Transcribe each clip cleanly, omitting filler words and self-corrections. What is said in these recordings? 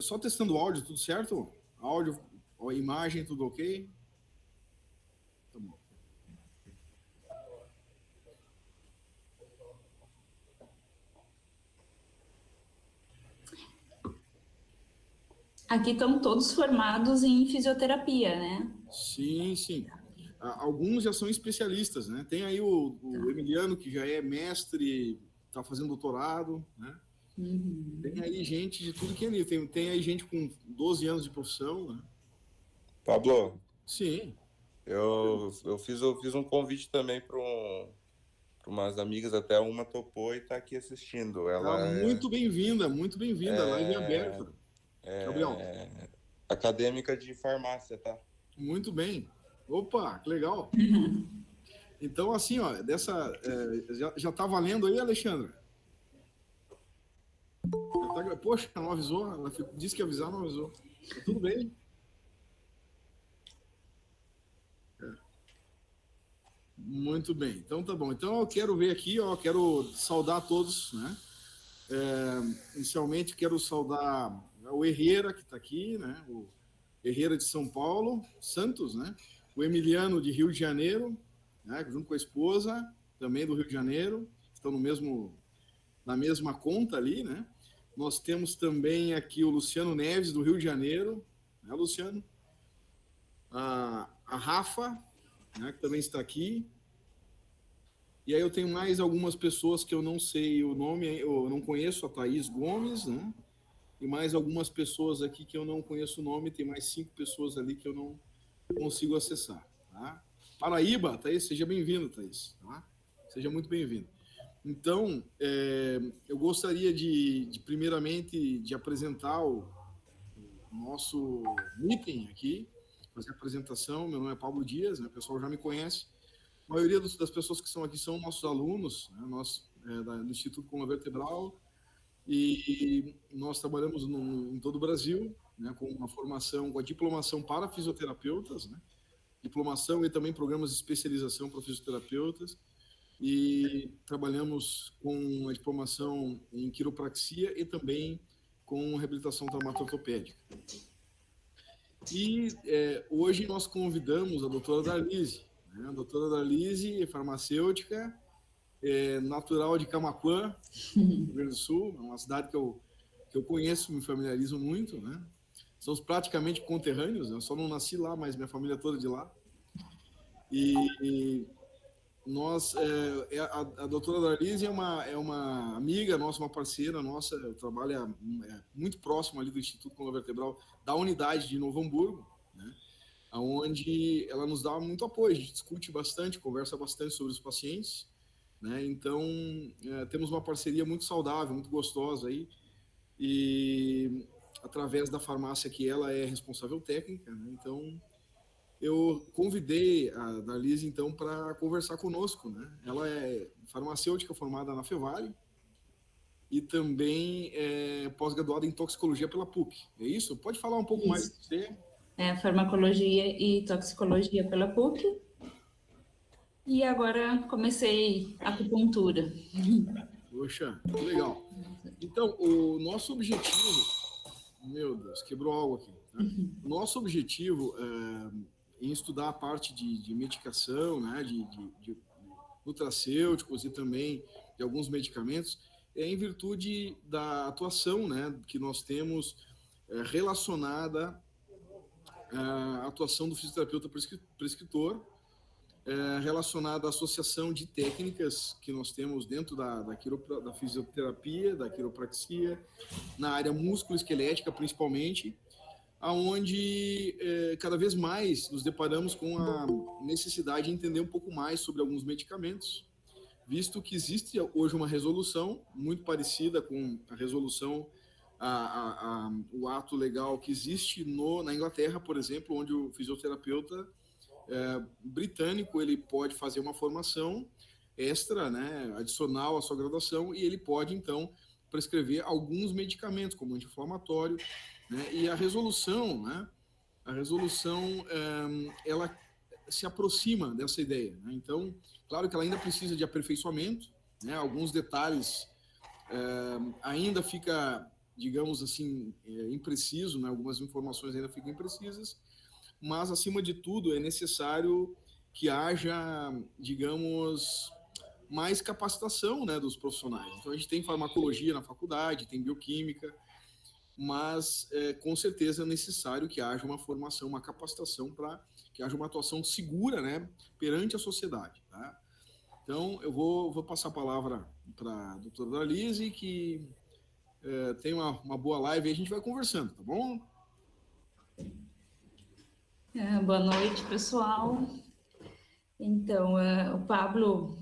Só testando o áudio, tudo certo? Áudio, a imagem, tudo ok? Tá bom. Aqui estão todos formados em fisioterapia, né? Sim, sim. Alguns já são especialistas, né? Tem aí o Emiliano, que já é mestre, está fazendo doutorado, né? Tem aí gente de tudo que é nível. Tem aí gente com 12 anos de profissão, né? Pablo, Sim. eu fiz um convite também para umas amigas, até uma topou e está aqui assistindo. Ela Muito bem-vinda. A live é aberta. Gabriel, acadêmica de farmácia, tá? muito bem. Opa, que legal. Então, assim, ó, já tá valendo aí, Alexandre? Poxa, não avisou? Ela disse que ia avisar, não avisou. Tá tudo bem? Muito bem. Então, tá bom. Então, eu quero ver aqui, ó, quero saudar todos, né? Inicialmente, quero saudar o Herrera, que está aqui, né? O Herrera de São Paulo, Santos, né? O Emiliano de Rio de Janeiro, né? Junto com a esposa, também do Rio de Janeiro, estão na mesma conta ali, né? Nós temos também aqui o Luciano Neves, do Rio de Janeiro, né, Luciano? A Rafa, né, que também está aqui. E aí eu tenho mais algumas pessoas que eu não sei o nome, eu não conheço, a Thaís Gomes, né? E mais algumas pessoas aqui que eu não conheço o nome, tem mais 5 pessoas ali que eu não consigo acessar, tá? Paraíba, Thaís, seja bem-vindo, Thaís, tá? Seja muito bem-vindo. Então, eu gostaria primeiramente, de apresentar o nosso meeting aqui, fazer a apresentação. Meu nome é Pablo Dias, né? O pessoal já me conhece. A maioria das pessoas que estão aqui são nossos alunos, né? Nós, do Instituto Coluna Vertebral, e nós trabalhamos em todo o Brasil, né? Com uma formação, com a diplomação para fisioterapeutas, né? Diplomação e também programas de especialização para fisioterapeutas, e trabalhamos com a diplomação em quiropraxia e também com reabilitação traumato-ortopédica. E hoje nós convidamos a doutora Darlise, né? A doutora Darlise é farmacêutica, natural de Camaquã, Rio Grande do Sul, é uma cidade que eu conheço, me familiarizo muito, né? Somos praticamente conterrâneos, né? Eu só não nasci lá, mas minha família é toda de lá. E nós, a doutora Darlise é uma amiga nossa, uma parceira nossa, trabalha muito próximo ali do Instituto Coluna Vertebral, da unidade de Novo Hamburgo, né? Onde ela nos dá muito apoio, a gente discute bastante, conversa bastante sobre os pacientes, né? Então, temos uma parceria muito saudável, muito gostosa aí, e através da farmácia que ela é responsável técnica, né? Então, eu convidei a Darlise, então, para conversar conosco, né? Ela é farmacêutica formada na Fevale e também é pós-graduada em toxicologia pela PUC. É isso? Pode falar um pouco mais de você? Farmacologia e toxicologia pela PUC. E agora comecei acupuntura. Poxa, que legal. Então, o nosso objetivo... Meu Deus, quebrou algo aqui. Tá? O nosso objetivo em estudar a parte de medicação, né, de nutracêuticos e também de alguns medicamentos, é em virtude da atuação, né, que nós temos relacionada à atuação do fisioterapeuta prescritor, relacionada à associação de técnicas que nós temos dentro da fisioterapia, da quiropraxia, na área musculoesquelética principalmente, aonde cada vez mais nos deparamos com a necessidade de entender um pouco mais sobre alguns medicamentos, visto que existe hoje uma resolução muito parecida com a resolução, o ato legal que existe na Inglaterra, por exemplo, onde o fisioterapeuta britânico ele pode fazer uma formação extra, né, adicional à sua graduação, e ele pode, então, prescrever alguns medicamentos, como anti-inflamatório, né, e a resolução, né, ela se aproxima dessa ideia, né? Então, claro que ela ainda precisa de aperfeiçoamento, né, alguns detalhes ainda fica digamos assim, impreciso, né? Algumas informações ainda ficam imprecisas, mas, acima de tudo, é necessário que haja, digamos, mais capacitação, né, dos profissionais. Então, a gente tem farmacologia na faculdade, tem bioquímica, mas com certeza é necessário que haja uma formação, uma capacitação para que haja uma atuação segura, né, perante a sociedade. Tá? Então, eu vou passar a palavra para a doutora Darlise, que tem uma boa live e a gente vai conversando, tá bom? Boa noite, pessoal. Então, o Pablo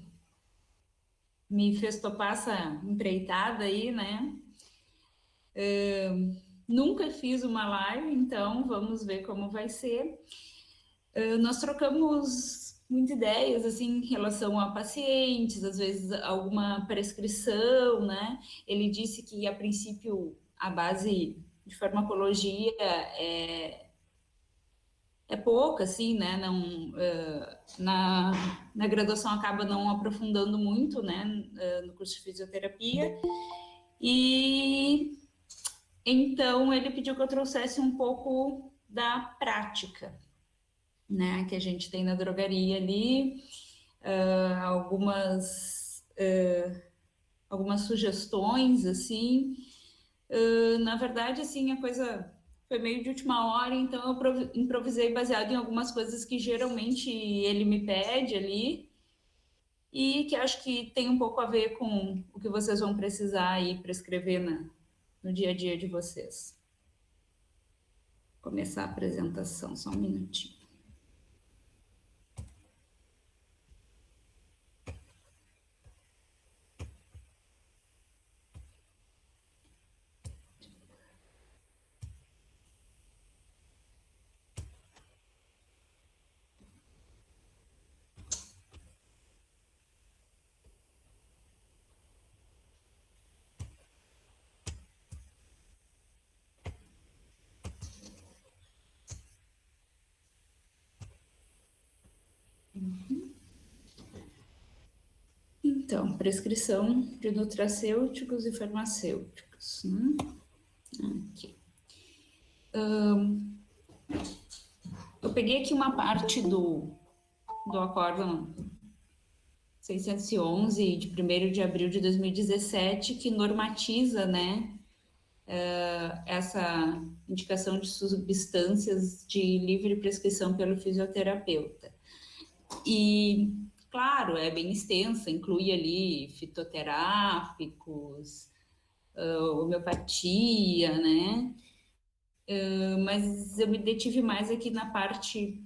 me fez topar essa empreitada aí, né? Nunca fiz uma live, então vamos ver como vai ser. Nós trocamos muitas ideias, assim, em relação a pacientes, às vezes alguma prescrição, né? Ele disse que, a princípio, a base de farmacologia é pouca, assim, né? Não, na graduação acaba não aprofundando muito, né? No curso de fisioterapia. E então ele pediu que eu trouxesse um pouco da prática, né? Que a gente tem na drogaria ali, algumas sugestões, assim. Na verdade, assim, a coisa foi meio de última hora, então eu improvisei baseado em algumas coisas que geralmente ele me pede ali e que acho que tem um pouco a ver com o que vocês vão precisar aí para escrever no dia a dia de vocês. Vou começar a apresentação, só um minutinho. Então, prescrição de nutracêuticos e farmacêuticos. Aqui. Eu peguei aqui uma parte do acórdão 611, de 1º de abril de 2017, que normatiza, né, essa indicação de substâncias de livre prescrição pelo fisioterapeuta. E, claro, é bem extensa, inclui ali fitoterápicos, homeopatia, né? Mas eu me detive mais aqui na parte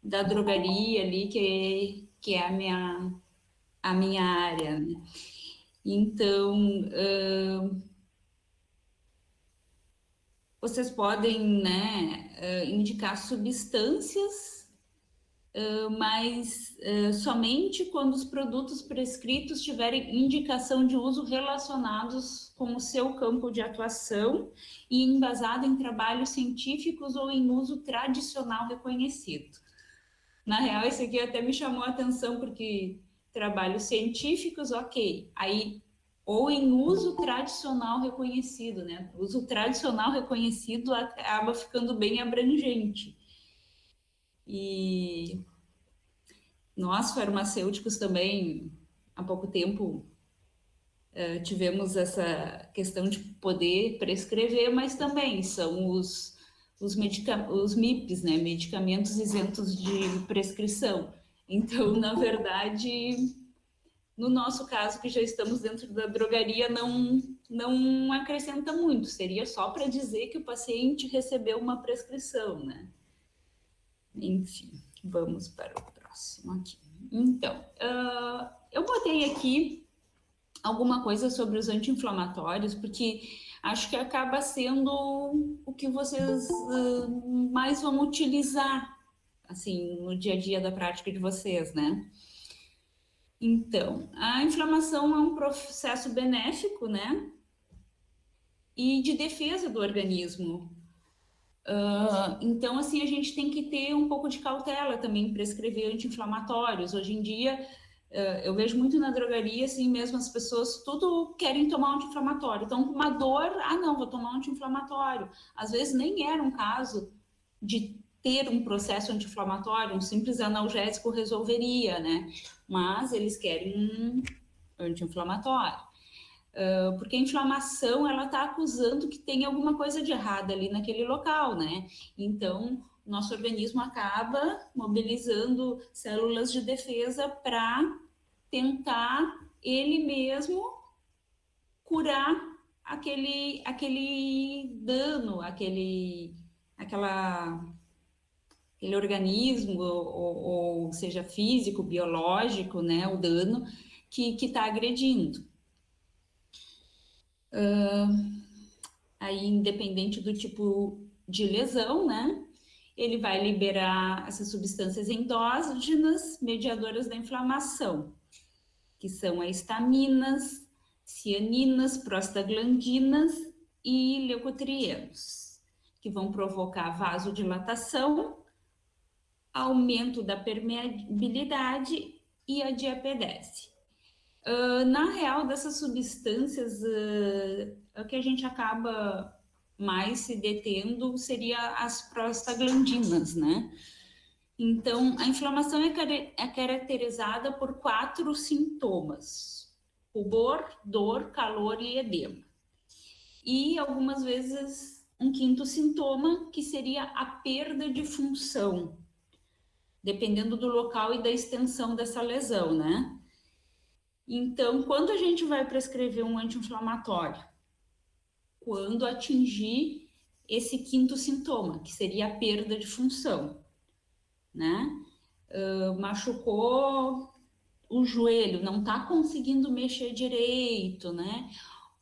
da drogaria ali, que é a minha área, né? Então, vocês podem, né, indicar substâncias, mas somente quando os produtos prescritos tiverem indicação de uso relacionados com o seu campo de atuação e embasado em trabalhos científicos ou em uso tradicional reconhecido. Na real, esse aqui até me chamou a atenção, porque trabalhos científicos, ok. Aí, ou em uso tradicional reconhecido, né? O uso tradicional reconhecido acaba ficando bem abrangente. E nós, farmacêuticos, também, há pouco tempo, tivemos essa questão de poder prescrever, mas também são os MIPs, né? Medicamentos isentos de prescrição. Então, na verdade, no nosso caso, que já estamos dentro da drogaria, não acrescenta muito. Seria só para dizer que o paciente recebeu uma prescrição, né? Enfim, vamos para o próximo aqui. Então, eu botei aqui alguma coisa sobre os anti-inflamatórios, porque acho que acaba sendo o que vocês mais vão utilizar, assim, no dia a dia da prática de vocês, né? Então, a inflamação é um processo benéfico, né? E de defesa do organismo. Então, assim, a gente tem que ter um pouco de cautela também para prescrever anti-inflamatórios. Hoje em dia, Eu vejo muito na drogaria, assim, mesmo as pessoas tudo querem tomar um anti-inflamatório. Então, com uma dor, não, vou tomar um anti-inflamatório. Às vezes nem era um caso de ter um processo anti-inflamatório, um simples analgésico resolveria, né? Mas eles querem um anti-inflamatório. Porque a inflamação, ela está acusando que tem alguma coisa de errado ali naquele local, né? Então, nosso organismo acaba mobilizando células de defesa para tentar ele mesmo curar aquele dano, aquele organismo, ou seja físico, biológico, né, o dano que está agredindo. Aí, independente do tipo de lesão, né, ele vai liberar essas substâncias endógenas mediadoras da inflamação, que são as histaminas, cianinas, prostaglandinas e leucotrienos, que vão provocar vasodilatação, aumento da permeabilidade e a diapedese. Na real, dessas substâncias, o que a gente acaba mais se detendo seria as prostaglandinas, né? Então, a inflamação é caracterizada por 4 sintomas: rubor, dor, calor e edema. E algumas vezes um 5º sintoma, que seria a perda de função, dependendo do local e da extensão dessa lesão, né? Então, quando a gente vai prescrever um anti-inflamatório? Quando atingir esse 5º sintoma, que seria a perda de função, né? Machucou o joelho, não está conseguindo mexer direito, né?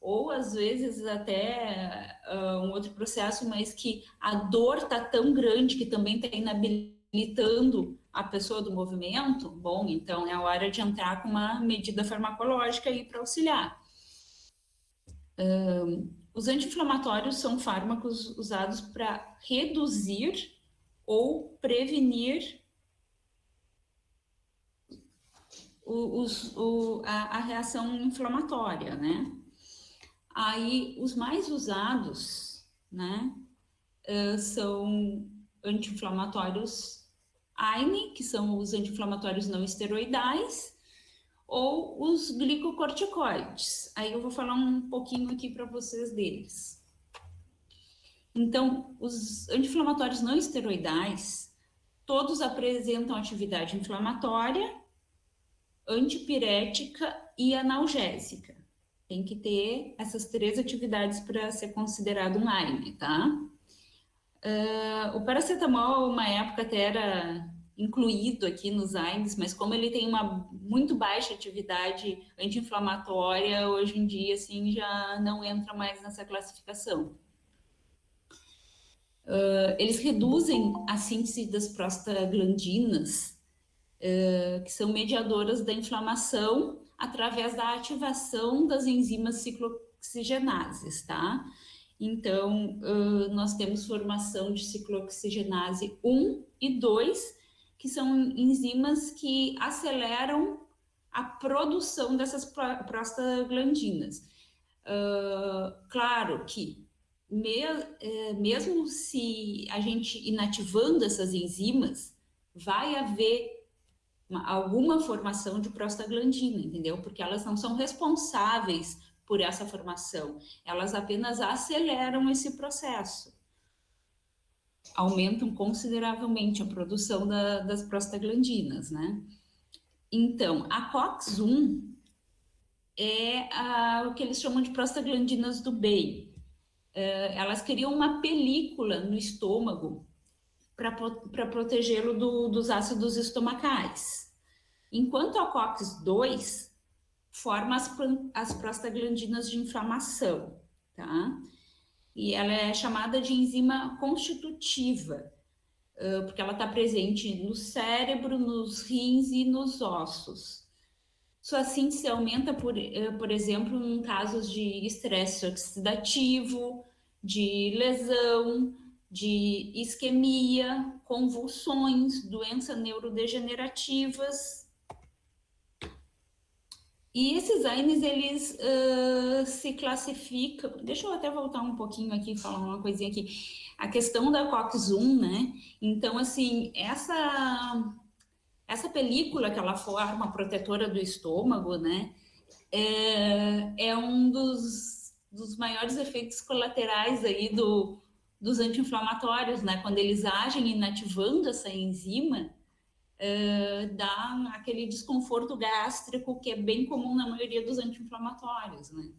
Ou às vezes até um outro processo, mas que a dor está tão grande que também está inabilitando a pessoa do movimento. Bom, então é a hora de entrar com uma medida farmacológica aí para auxiliar. Os anti-inflamatórios são fármacos usados para reduzir ou prevenir a reação inflamatória, né? Aí, os mais usados, né, são anti-inflamatórios AINE, que são os anti-inflamatórios não esteroidais, ou os glicocorticoides. Aí eu vou falar um pouquinho aqui para vocês deles. Então, os anti-inflamatórios não esteroidais, todos apresentam atividade inflamatória, antipirética e analgésica. Tem que ter essas 3 atividades para ser considerado um AINE, tá? O paracetamol, uma época até era incluído aqui nos AINES, mas como ele tem uma muito baixa atividade anti-inflamatória, hoje em dia, assim, já não entra mais nessa classificação. Eles reduzem a síntese das prostaglandinas, que são mediadoras da inflamação, através da ativação das enzimas ciclooxigenases, tá? Então, nós temos formação de ciclooxigenase 1 e 2, que são enzimas que aceleram a produção dessas prostaglandinas. Claro que, mesmo se a gente inativando essas enzimas, vai haver alguma formação de prostaglandina, entendeu? Porque elas não são responsáveis por essa formação, elas apenas aceleram esse processo, aumentam consideravelmente a produção das prostaglandinas, né? Então, a COX-1 é o que eles chamam de prostaglandinas do bem. Elas criam uma película no estômago para protegê-lo dos ácidos estomacais. Enquanto a COX-2 forma as prostaglandinas de inflamação, tá? E ela é chamada de enzima constitutiva, porque ela está presente no cérebro, nos rins e nos ossos. Sua síntese aumenta, por exemplo, em casos de estresse oxidativo, de lesão, de isquemia, convulsões, doenças neurodegenerativas. E esses AINES, eles se classificam... Deixa eu até voltar um pouquinho aqui, falar uma coisinha aqui. A questão da COX-1, né? Então, assim, essa película que ela forma, protetora do estômago, né? É um dos maiores efeitos colaterais aí dos anti-inflamatórios, né? Quando eles agem inativando essa enzima, dá aquele desconforto gástrico que é bem comum na maioria dos anti-inflamatórios, né?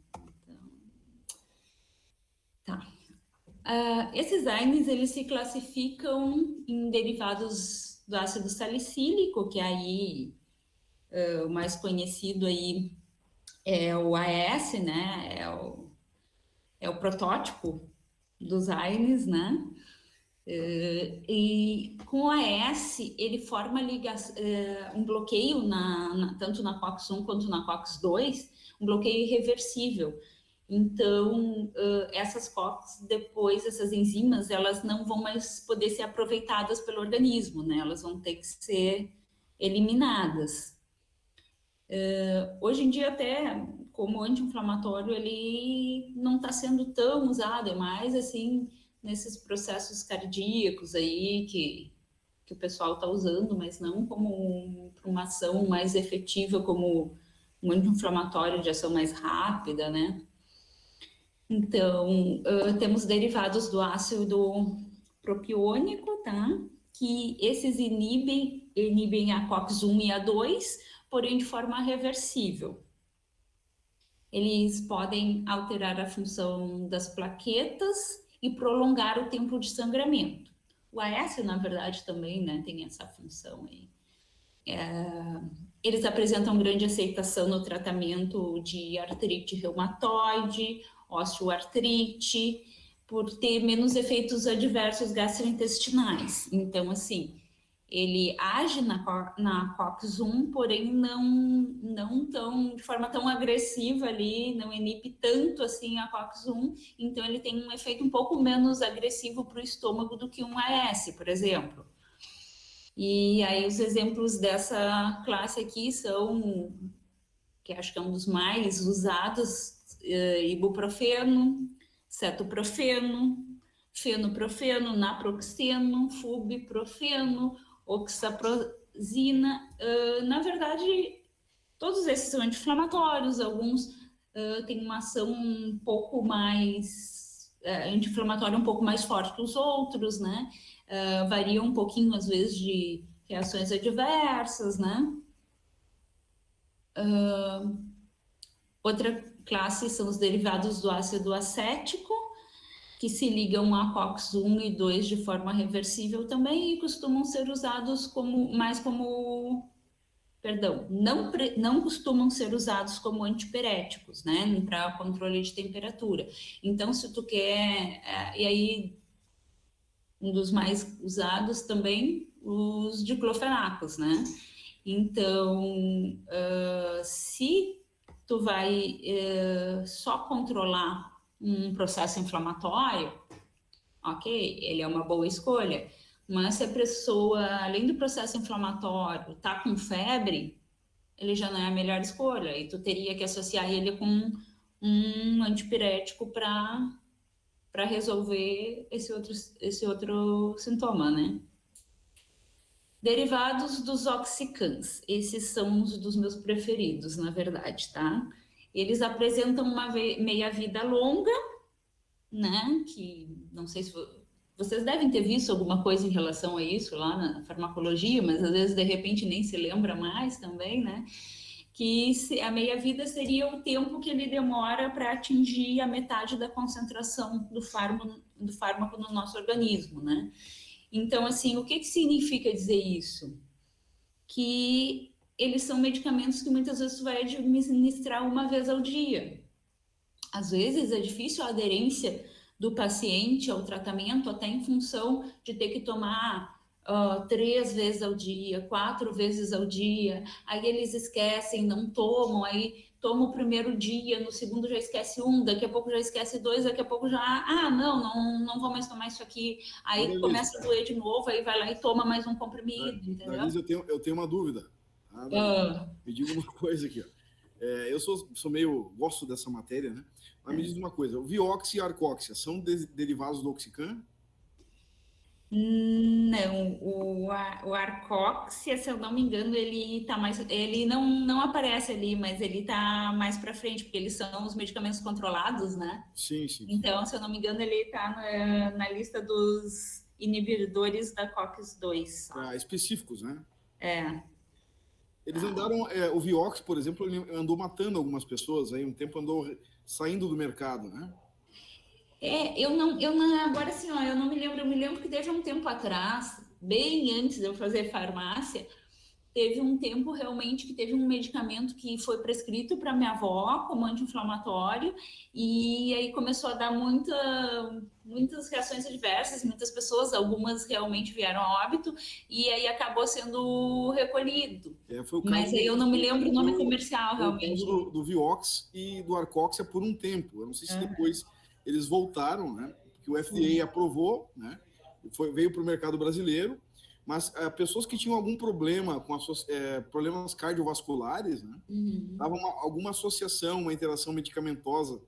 Então, tá. Esses AINES, eles se classificam em derivados do ácido salicílico, que aí o mais conhecido aí é o AS, né? É o protótipo dos AINES, né? E com o AS, ele forma um bloqueio tanto na COX-1 quanto na COX-2, um bloqueio irreversível. Então, essas COX, depois, essas enzimas, elas não vão mais poder ser aproveitadas pelo organismo, né? Elas vão ter que ser eliminadas. Hoje em dia, até como anti-inflamatório, ele não está sendo tão usado, é mais assim nesses processos cardíacos aí que o pessoal está usando, mas não como uma ação mais efetiva, como um anti-inflamatório de ação mais rápida, né? Então, temos derivados do ácido propiônico, tá? Que esses inibem a COX-1 e a 2, porém de forma reversível. Eles podem alterar a função das plaquetas e prolongar o tempo de sangramento. O AS, na verdade, também, né, tem essa função aí. Eles apresentam grande aceitação no tratamento de artrite reumatoide, osteoartrite, por ter menos efeitos adversos gastrointestinais. Então, assim, ele age na COX-1, porém não de forma tão agressiva ali, não inibe tanto assim a COX-1, então ele tem um efeito um pouco menos agressivo para o estômago do que um AS, por exemplo. E aí os exemplos dessa classe aqui são, que acho que é um dos mais usados, ibuprofeno, cetoprofeno, fenoprofeno, naproxeno, fubiprofeno, oxaprozina. Na verdade, todos esses são anti-inflamatórios, alguns têm uma ação um pouco mais anti-inflamatória um pouco mais forte que os outros, né? Varia um pouquinho, às vezes, de reações adversas, né? Outra classe são os derivados do ácido acético, que se ligam a COX-1 e 2 de forma reversível também e costumam ser usados não costumam ser usados como antipiréticos, né, para controle de temperatura. Então, se tu quer, e aí um dos mais usados também, os diclofenacos, né? Então, se tu vai só controlar um processo inflamatório, ok, ele é uma boa escolha. Mas se a pessoa, além do processo inflamatório, tá com febre, ele já não é a melhor escolha. E tu teria que associar ele com um antipirético para resolver esse outro sintoma, né? Derivados dos oxicans. Esses são os dos meus preferidos, na verdade, tá? Eles apresentam uma meia-vida longa, né? Que não sei se vocês devem ter visto alguma coisa em relação a isso lá na farmacologia, mas às vezes de repente nem se lembra mais também, né? Que a meia-vida seria o tempo que ele demora para atingir a metade da concentração do fármaco no nosso organismo, né? Então, assim, o que significa dizer isso? Que eles são medicamentos que muitas vezes tu vai administrar uma vez ao dia. Às vezes é difícil a aderência do paciente ao tratamento, até em função de ter que tomar 3 vezes ao dia, 4 vezes ao dia, aí eles esquecem, não tomam, aí toma o primeiro dia, no segundo já esquece um, daqui a pouco já esquece 2, daqui a pouco já, não vou mais tomar isso aqui, aí começa a doer de novo, aí vai lá e toma mais um comprimido, entendeu? Dalis, eu tenho uma dúvida. Tá, me diga uma coisa aqui, ó. Eu sou meio... Gosto dessa matéria, né? Mas me diz uma coisa, o Vioxx e a Arcoxia são derivados do Oxycan? Não, o Arcoxia, se eu não me engano, ele tá mais, ele não aparece ali, mas ele tá mais para frente, porque eles são os medicamentos controlados, né? Sim, sim. Então, se eu não me engano, ele tá na lista dos inibidores da COX-2. Específicos, né? É. Eles andaram... o Vioxx, por exemplo, ele andou matando algumas pessoas, aí um tempo andou saindo do mercado, né? Agora assim, ó, eu não me lembro, eu me lembro que teve um tempo atrás, bem antes de eu fazer farmácia, teve um tempo realmente que teve um medicamento que foi prescrito para minha avó como anti-inflamatório, e aí começou a dar muitas reações adversas, muitas pessoas, algumas realmente vieram a óbito, e aí acabou sendo recolhido. Foi o caso Mas aí eu não me lembro o nome comercial, realmente. Foi o caso do Vioxx e do Arcoxia por um tempo. Eu não sei se depois eles voltaram, né? Porque o FDA aprovou, né? Veio para o mercado brasileiro, mas pessoas que tinham algum problema com problemas cardiovasculares, né? Dava alguma associação, uma interação medicamentosa,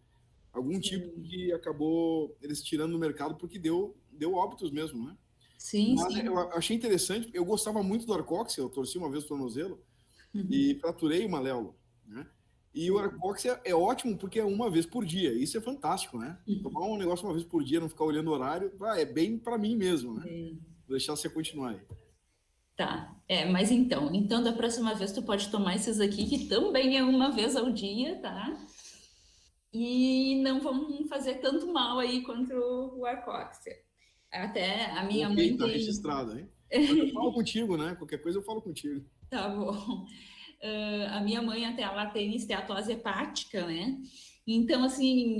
algum tipo que acabou eles tirando do mercado porque deu óbitos mesmo, né? Sim, Mas sim. eu achei interessante, eu gostava muito do Arcoxia, eu torci uma vez o tornozelo e fraturei uma léula, né? E o Arcoxia é ótimo porque é uma vez por dia, isso é fantástico, né? Tomar um negócio uma vez por dia, não ficar olhando o horário, é bem para mim mesmo, né? Vou deixar você continuar aí. Tá, mas então da próxima vez tu pode tomar esses aqui, que também é uma vez ao dia, tá? E não vão fazer tanto mal aí quanto o Arcoxia. Até a minha Ok, mãe tá tem... registrado, hein? Mas eu falo contigo, né? Qualquer coisa eu falo contigo. Tá bom. A minha mãe até ela tem esteatose hepática, né? Então, assim,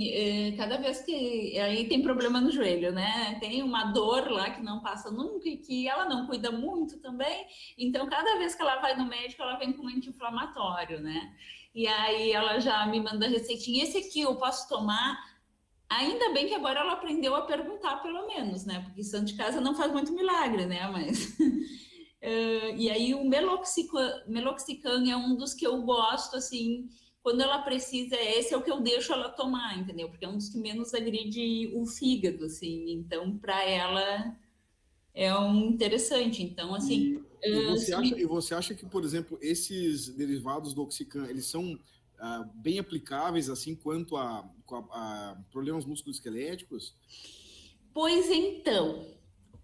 cada vez que... Aí tem problema no joelho, né? Tem uma dor lá que não passa nunca e que ela não cuida muito também. Então, cada vez que ela vai no médico, ela vem com um anti-inflamatório, né? E aí ela já me manda receitinha. Esse aqui eu posso tomar? Ainda bem que agora ela aprendeu a perguntar, pelo menos, né? Porque santo de casa não faz muito milagre, né? Mas... e aí o meloxicam é um dos que eu gosto, assim, quando ela precisa, esse é o que eu deixo ela tomar, entendeu? Porque é um dos que menos agride o fígado, assim, então para ela é um interessante. Então, assim, você acha que, por exemplo, esses derivados do Oxycan, eles são bem aplicáveis assim quanto a problemas musculoesqueléticos? Pois então,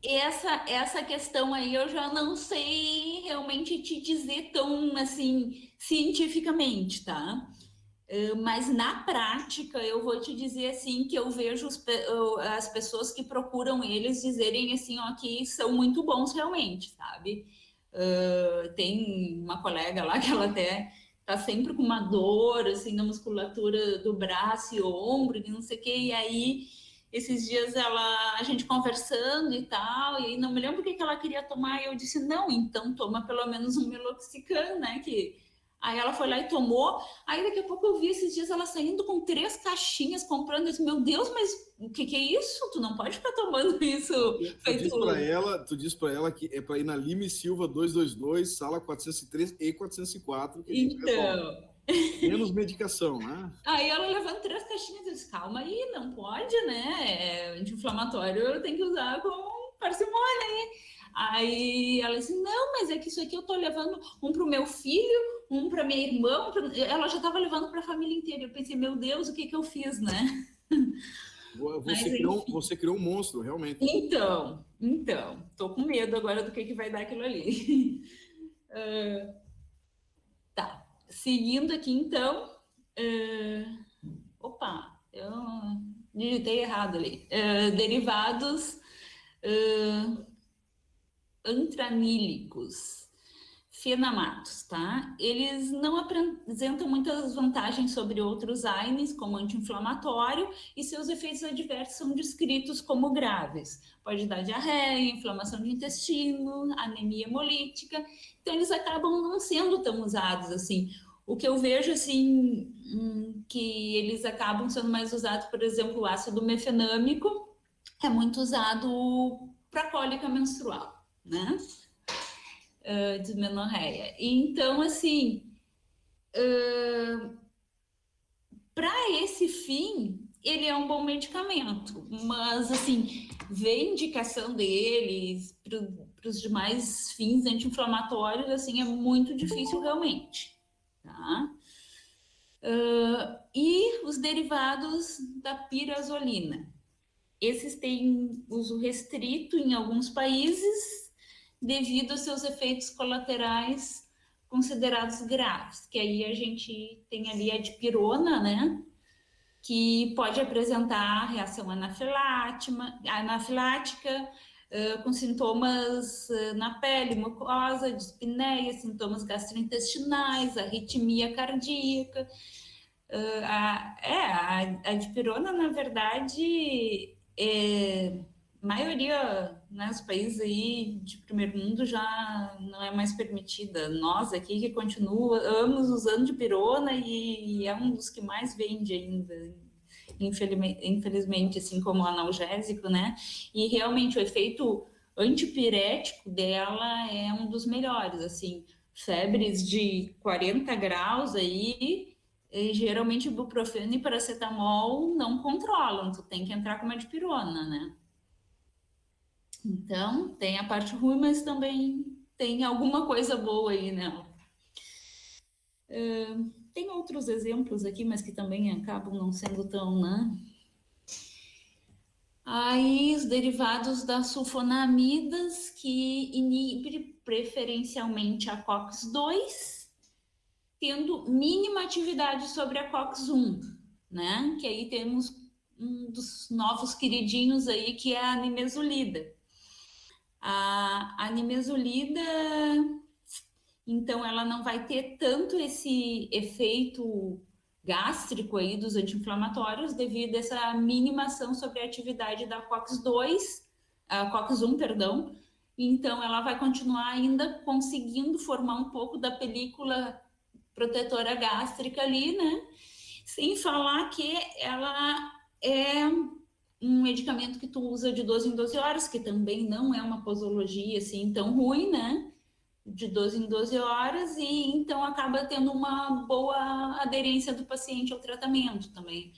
essa questão aí eu já não sei realmente te dizer tão assim cientificamente, tá? Mas na prática eu vou te dizer assim que eu vejo as pessoas que procuram eles dizerem assim, ó, que são muito bons realmente, sabe? Tem uma colega lá que ela até tá sempre com uma dor assim na musculatura do braço e ombro, e não sei o que, e aí esses dias a gente conversando e tal, e aí não me lembro o que ela queria tomar, e eu disse, não, então toma pelo menos um meloxicam, né, que... Aí ela foi lá e tomou, aí daqui a pouco eu vi esses dias ela saindo com 3 caixinhas, comprando, eu disse, meu Deus, mas o que é isso? Tu não pode ficar tomando isso feito... Tu diz para ela que é para ir na Lima e Silva 222, sala 403 e 404, que a gente resolve. Menos medicação, né? Aí ela levando 3 caixinhas, eu disse, calma aí, não pode, né? Anti-inflamatório tem que usar com parcimônia. Aí ela disse, não, mas é que isso aqui eu tô levando um pro meu filho, um para minha irmã, ela já estava levando para a família inteira. Eu pensei, meu Deus, o que eu fiz, né? Você criou um monstro, realmente. Então, tô com medo agora do que vai dar aquilo ali. Tá, seguindo aqui então. Opa, eu digitei errado ali. Derivados antranílicos, fenamatos, tá? Eles não apresentam muitas vantagens sobre outros AINES, como anti-inflamatório, e seus efeitos adversos são descritos como graves. Pode dar diarreia, inflamação de intestino, anemia hemolítica, então eles acabam não sendo tão usados assim. O que eu vejo, assim, que eles acabam sendo mais usados, por exemplo, o ácido mefenâmico é muito usado para cólica menstrual, né? Dismenorreia. Então, assim, para esse fim, ele é um bom medicamento, mas, assim, ver indicação deles para os demais fins anti-inflamatórios, assim, é muito difícil realmente, tá? E os derivados da pirazolina. Esses têm uso restrito em alguns países devido aos seus efeitos colaterais considerados graves, que aí a gente tem ali a dipirona, né? Que pode apresentar reação anafilática, com sintomas na pele, mucosa, dispneia, sintomas gastrointestinais, arritmia cardíaca. A dipirona, na verdade, maioria, né, os países aí de primeiro mundo já não é mais permitida. Nós aqui que continuamos usando dipirona e é um dos que mais vende ainda, infelizmente, assim como o analgésico, né? E realmente o efeito antipirético dela é um dos melhores, assim, febres de 40 graus aí, e geralmente ibuprofeno e paracetamol não controlam, tu tem que entrar com uma dipirona, né? Então, tem a parte ruim, mas também tem alguma coisa boa aí, né? Tem outros exemplos aqui, mas que também acabam não sendo tão, né? Aí, os derivados das sulfonamidas, que inibe preferencialmente a COX-2, tendo mínima atividade sobre a COX-1, né? Que aí temos um dos novos queridinhos aí, que é a nimesulida. A nimesulida, então, ela não vai ter tanto esse efeito gástrico aí dos anti-inflamatórios devido a essa minimação sobre a atividade da COX-2, a COX-1, perdão. Então, ela vai continuar ainda conseguindo formar um pouco da película protetora gástrica ali, né? Sem falar que ela é um medicamento que tu usa de 12 em 12 horas, que também não é uma posologia assim tão ruim, né? De 12 em 12 horas, e então acaba tendo uma boa aderência do paciente ao tratamento também.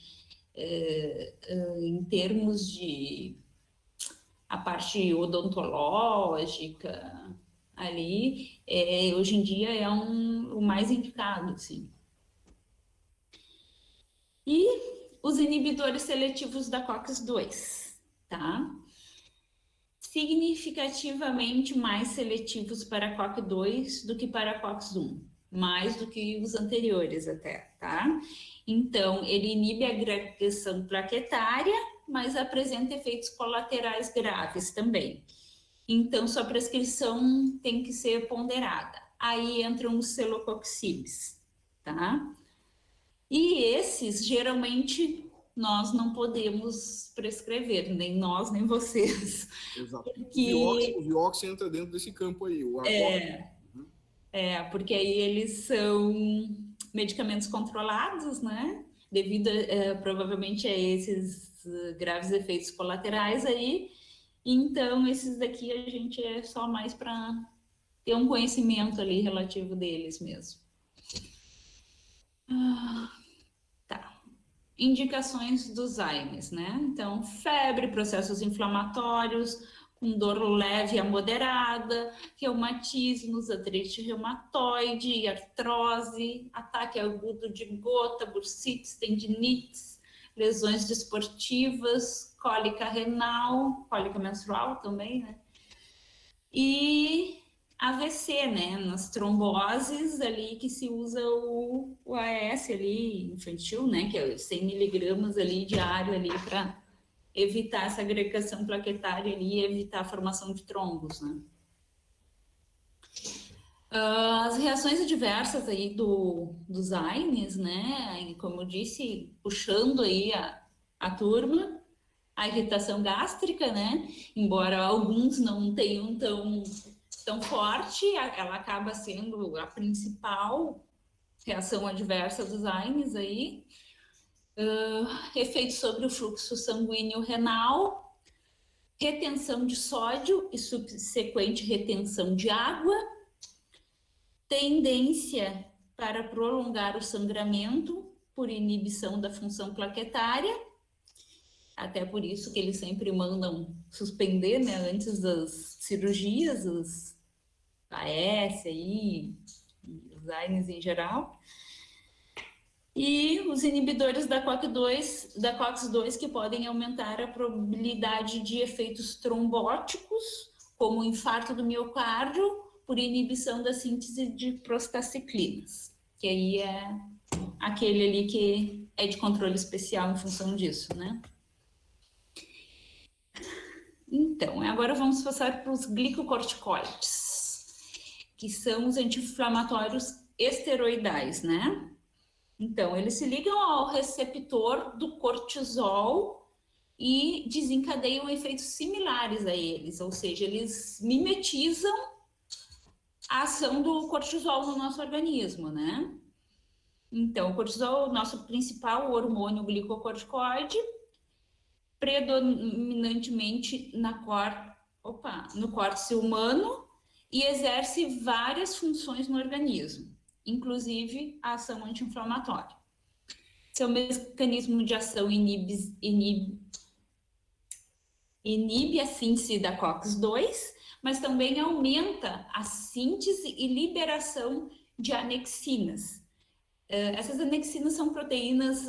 Em termos de a parte odontológica ali, hoje em dia é o mais indicado, assim. E os inibidores seletivos da COX-2, tá? Significativamente mais seletivos para COX-2 do que para COX-1, mais do que os anteriores até, tá? Então, ele inibe a agregação plaquetária, mas apresenta efeitos colaterais graves também. Então, sua prescrição tem que ser ponderada. Aí entram os celocoxibs, tá? E esses, geralmente, nós não podemos prescrever, nem nós, nem vocês. Exato. Porque, O Vioxx entra dentro desse campo aí, o porque aí eles são medicamentos controlados, né? Devido, provavelmente, a esses graves efeitos colaterais aí. Então, esses daqui a gente é só mais para ter um conhecimento ali relativo deles mesmo. Tá. Indicações dos AINES, né? Então, febre, processos inflamatórios, com dor leve a moderada, reumatismos, artrite reumatoide, artrose, ataque agudo de gota, bursites, tendinites, lesões desportivas, cólica renal, cólica menstrual também, né? E AVC, né? Nas tromboses ali que se usa o AS ali infantil, né? Que é 100 miligramas ali diário ali para evitar essa agregação plaquetária ali e evitar a formação de trombos, né? As reações adversas aí dos AINES, né? Como eu disse, puxando aí a turma, a irritação gástrica, né? Embora alguns não tenham tão forte, ela acaba sendo a principal reação adversa dos AINES aí. Efeito sobre o fluxo sanguíneo renal, retenção de sódio e subsequente retenção de água, tendência para prolongar o sangramento por inibição da função plaquetária, até por isso que eles sempre mandam suspender, né, antes das cirurgias, os AS aí, os AINES em geral. E os inibidores da COX-2 que podem aumentar a probabilidade de efeitos trombóticos, como o infarto do miocárdio, por inibição da síntese de prostaciclinas, que aí é aquele ali que é de controle especial em função disso, né? Então, agora vamos passar para os glicocorticoides, que são os anti-inflamatórios esteroidais, né? Então, eles se ligam ao receptor do cortisol e desencadeiam efeitos similares a eles, ou seja, eles mimetizam a ação do cortisol no nosso organismo, né? Então, o cortisol é o nosso principal hormônio glicocorticoide, predominantemente no córtex humano e exerce várias funções no organismo, inclusive a ação anti-inflamatória. Seu mecanismo de ação inibe a síntese da COX-2, mas também aumenta a síntese e liberação de anexinas. Essas anexinas são proteínas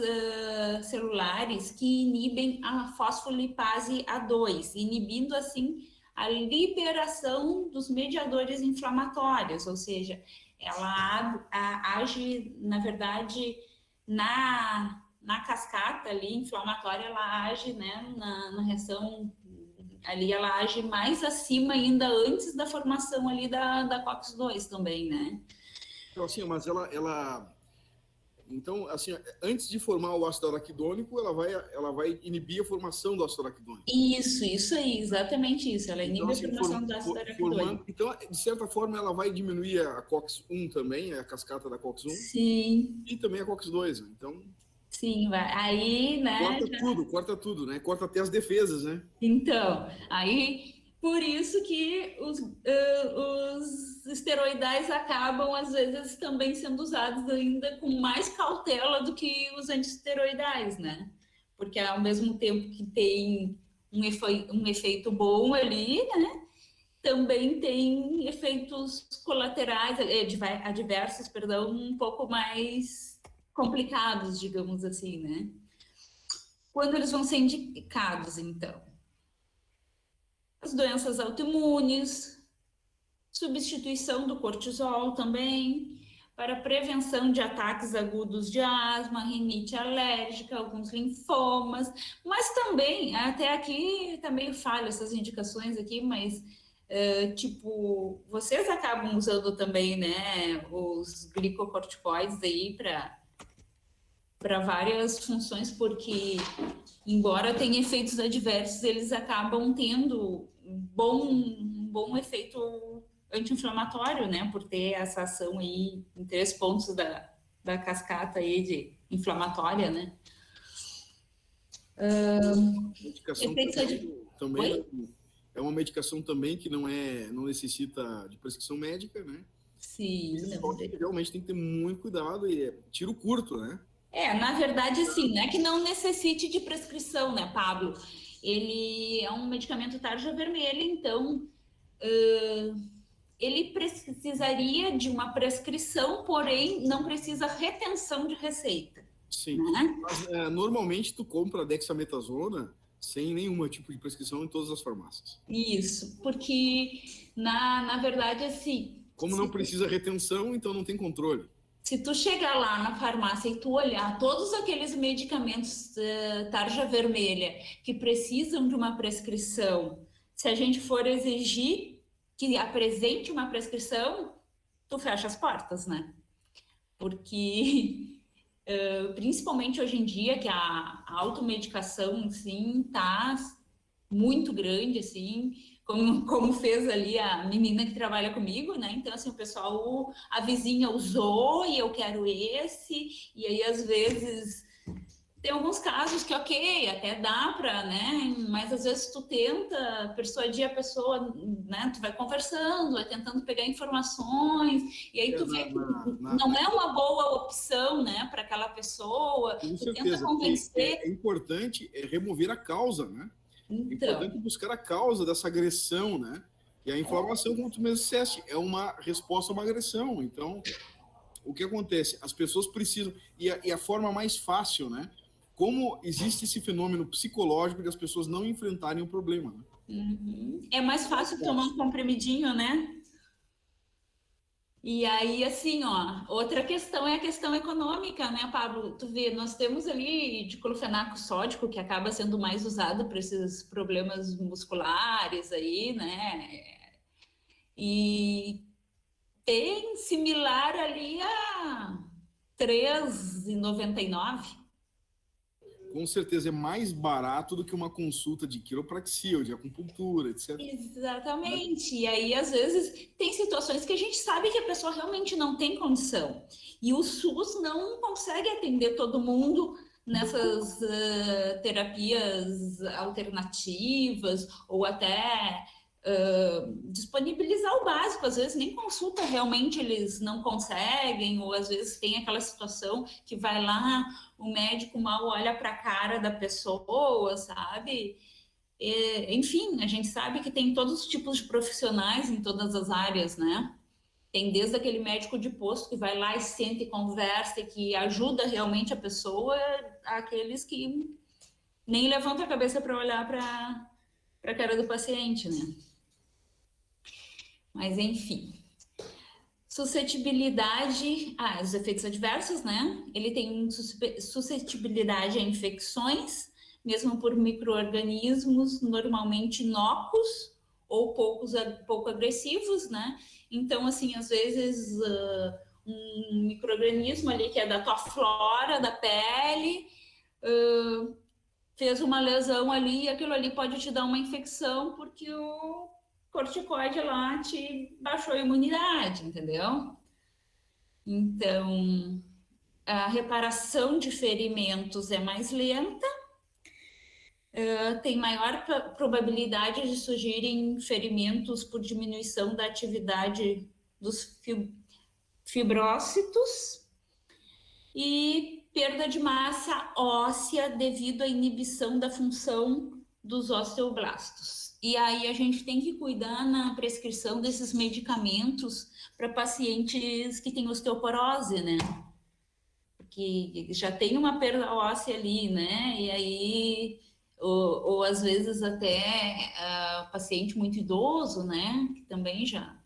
celulares que inibem a fosfolipase A2, inibindo assim a liberação dos mediadores inflamatórios, ou seja, ela age, na verdade, na cascata ali inflamatória, ela age, né, na reação ali, ela age mais acima ainda antes da formação ali da COX-2 também, né? Então, assim, mas então, assim, antes de formar o ácido araquidônico, ela vai inibir a formação do ácido araquidônico. Isso aí, exatamente isso. Ela inibe assim, a formação do ácido araquidônico. Então, de certa forma, ela vai diminuir a COX-1 também, a cascata da COX-1. Sim. E também a COX-2. Então, sim, vai. Aí, né? Corta tudo, né? Corta até as defesas, né? Então, aí, por isso que os esteroidais acabam, às vezes, também sendo usados ainda com mais cautela do que os antiesteroidais, né? Porque ao mesmo tempo que tem um efeito bom ali, né? Também tem efeitos colaterais, adversos, perdão, um pouco mais complicados, digamos assim, né? Quando eles vão ser indicados, então? As doenças autoimunes, substituição do cortisol também, para prevenção de ataques agudos de asma, rinite alérgica, alguns linfomas, mas também, até aqui tá meio falho essas indicações aqui, mas tipo, vocês acabam usando também, né, os glicocorticoides aí para várias funções, porque embora tenha efeitos adversos, eles acabam tendo um bom efeito anti-inflamatório, né, por ter essa ação aí em 3 pontos da cascata aí de inflamatória, né. Medicação também é uma medicação também que não necessita de prescrição médica, né? Sim. Realmente tem que ter muito cuidado e tiro curto, né? Na verdade, assim, não é que não necessite de prescrição, né, Pablo? Ele é um medicamento tarja vermelha, então ele precisaria de uma prescrição, porém não precisa retenção de receita. Sim, né? Mas normalmente tu compra dexametasona sem nenhum tipo de prescrição em todas as farmácias. Isso, porque na verdade, assim... Como não precisa retenção, então não tem controle. Se tu chegar lá na farmácia e tu olhar todos aqueles medicamentos tarja vermelha que precisam de uma prescrição, se a gente for exigir que apresente uma prescrição, tu fecha as portas, né? Porque, principalmente hoje em dia, que a automedicação, assim, tá muito grande, assim, como fez ali a menina que trabalha comigo, né? Então, assim, o pessoal, a vizinha usou e eu quero esse, e aí, às vezes, Tem alguns casos que, ok, até dá para, né? Mas às vezes tu tenta persuadir a pessoa, né? Tu vai conversando, vai tentando pegar informações, e aí tu vê que não é uma boa opção, né, para aquela pessoa. Com Tu tenta certeza, porque convencer. é importante remover a causa, né? É Então, importante buscar a causa dessa agressão, né? E a inflamação, como tu mesmo disseste, é uma resposta a uma agressão. Então, o que acontece? As pessoas precisam... E a forma mais fácil, né? Como existe esse fenômeno psicológico de as pessoas não enfrentarem o problema, né? é mais fácil tomar um comprimidinho, né? E aí, assim, ó, outra questão é a questão econômica, né, Pablo? Tu vê, nós temos ali diclofenaco sódico, que acaba sendo mais usado para esses problemas musculares aí, né? E tem similar ali a 3,99. Com certeza é mais barato do que uma consulta de quiropraxia ou de acupuntura, etc. Exatamente. E aí, às vezes, tem situações que a gente sabe que a pessoa realmente não tem condição. E o SUS não consegue atender todo mundo nessas terapias alternativas ou até disponibilizar o básico. Às vezes, nem consulta realmente eles não conseguem, ou às vezes tem aquela situação que vai lá, o médico mal olha para a cara da pessoa, sabe? Enfim, a gente sabe que tem todos os tipos de profissionais em todas as áreas, né? Tem desde aquele médico de posto que vai lá e senta e conversa e que ajuda realmente a pessoa, aqueles que nem levantam a cabeça para olhar para a cara do paciente, né? Mas enfim. Suscetibilidade, os efeitos adversos, né? Ele tem suscetibilidade a infecções, mesmo por micro-organismos normalmente inócuos ou pouco agressivos, né? Então, assim, às vezes um micro-organismo ali que é da tua flora, da pele, fez uma lesão ali e aquilo ali pode te dar uma infecção porque o corticoide lá te baixou a imunidade, entendeu? Então, a reparação de ferimentos é mais lenta, tem maior probabilidade de surgirem ferimentos por diminuição da atividade dos fibrócitos e perda de massa óssea devido à inibição da função dos osteoblastos. E aí a gente tem que cuidar na prescrição desses medicamentos para pacientes que têm osteoporose, né? Porque já tem uma perda óssea ali, né? E aí, ou às vezes até paciente muito idoso, né? Que também já.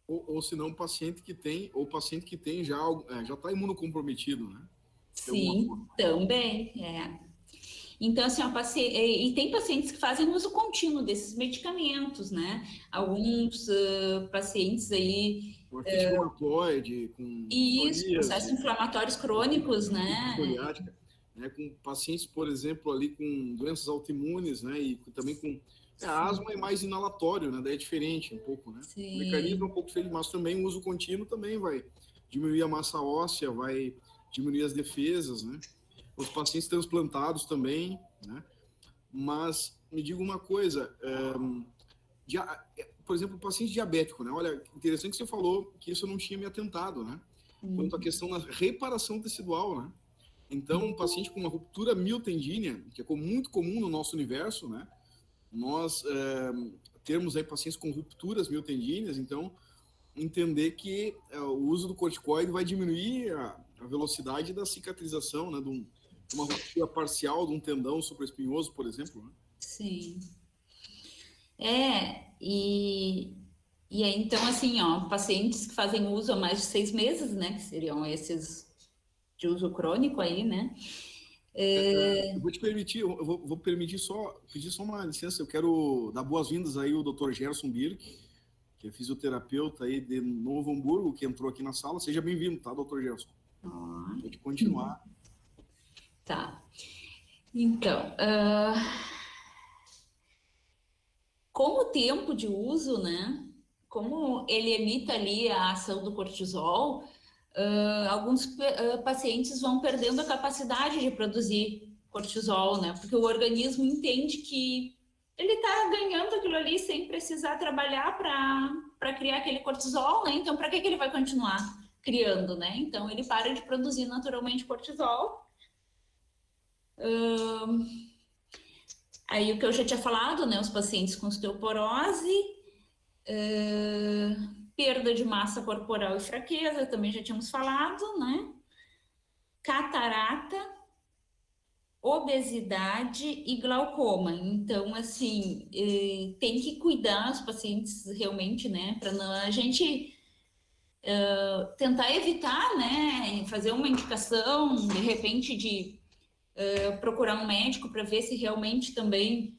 Ou se não, paciente que tem já está imunocomprometido, né? Sim, também, Então, assim, e tem pacientes que fazem uso contínuo desses medicamentos, né? Alguns pacientes aí. Com artrite reumatoide, com Isso, processos inflamatórios crônicos, né? psoriática, né? Com pacientes, por exemplo, ali com doenças autoimunes, né? E também com a asma é mais inalatório, né? Daí é diferente um pouco, né? Sim. O mecanismo é um pouco diferente, mas também o uso contínuo também vai diminuir a massa óssea, vai diminuir as defesas, né? Os pacientes transplantados também, né? Mas me diga uma coisa, por exemplo, o paciente diabético, né? Olha, interessante que você falou que isso eu não tinha me atentado, né? Quanto à questão da reparação tecidual, né? Então, um paciente com uma ruptura miotendínea, que é muito comum no nosso universo, né? Nós temos aí pacientes com rupturas miotendíneas, então entender que o uso do corticoide vai diminuir a velocidade da cicatrização, né? De uma ruptura parcial de um tendão supraespinhoso, por exemplo, né? Sim. E aí, então, assim, ó, pacientes que fazem uso há mais de 6 meses, né, que seriam esses de uso crônico aí, né? Eu vou te permitir, eu vou pedir só uma licença, eu quero dar boas-vindas aí ao Dr. Gerson Birk, que é fisioterapeuta aí de Novo Hamburgo, que entrou aqui na sala. Seja bem-vindo, tá, Dr. Gerson? Pode continuar. Tá. Então, com o tempo de uso, né? Como ele emite ali a ação do cortisol, alguns pacientes vão perdendo a capacidade de produzir cortisol, né? Porque o organismo entende que ele está ganhando aquilo ali sem precisar trabalhar para criar aquele cortisol, né? Então, para que ele vai continuar criando, né? Então, ele para de produzir naturalmente cortisol. Aí, o que eu já tinha falado, né? Os pacientes com osteoporose, perda de massa corporal e fraqueza, também já tínhamos falado, né? Catarata, obesidade e glaucoma. Então, assim, tem que cuidar os pacientes realmente, né? Para a gente tentar evitar, né? Fazer uma indicação, de repente, de procurar um médico para ver se realmente também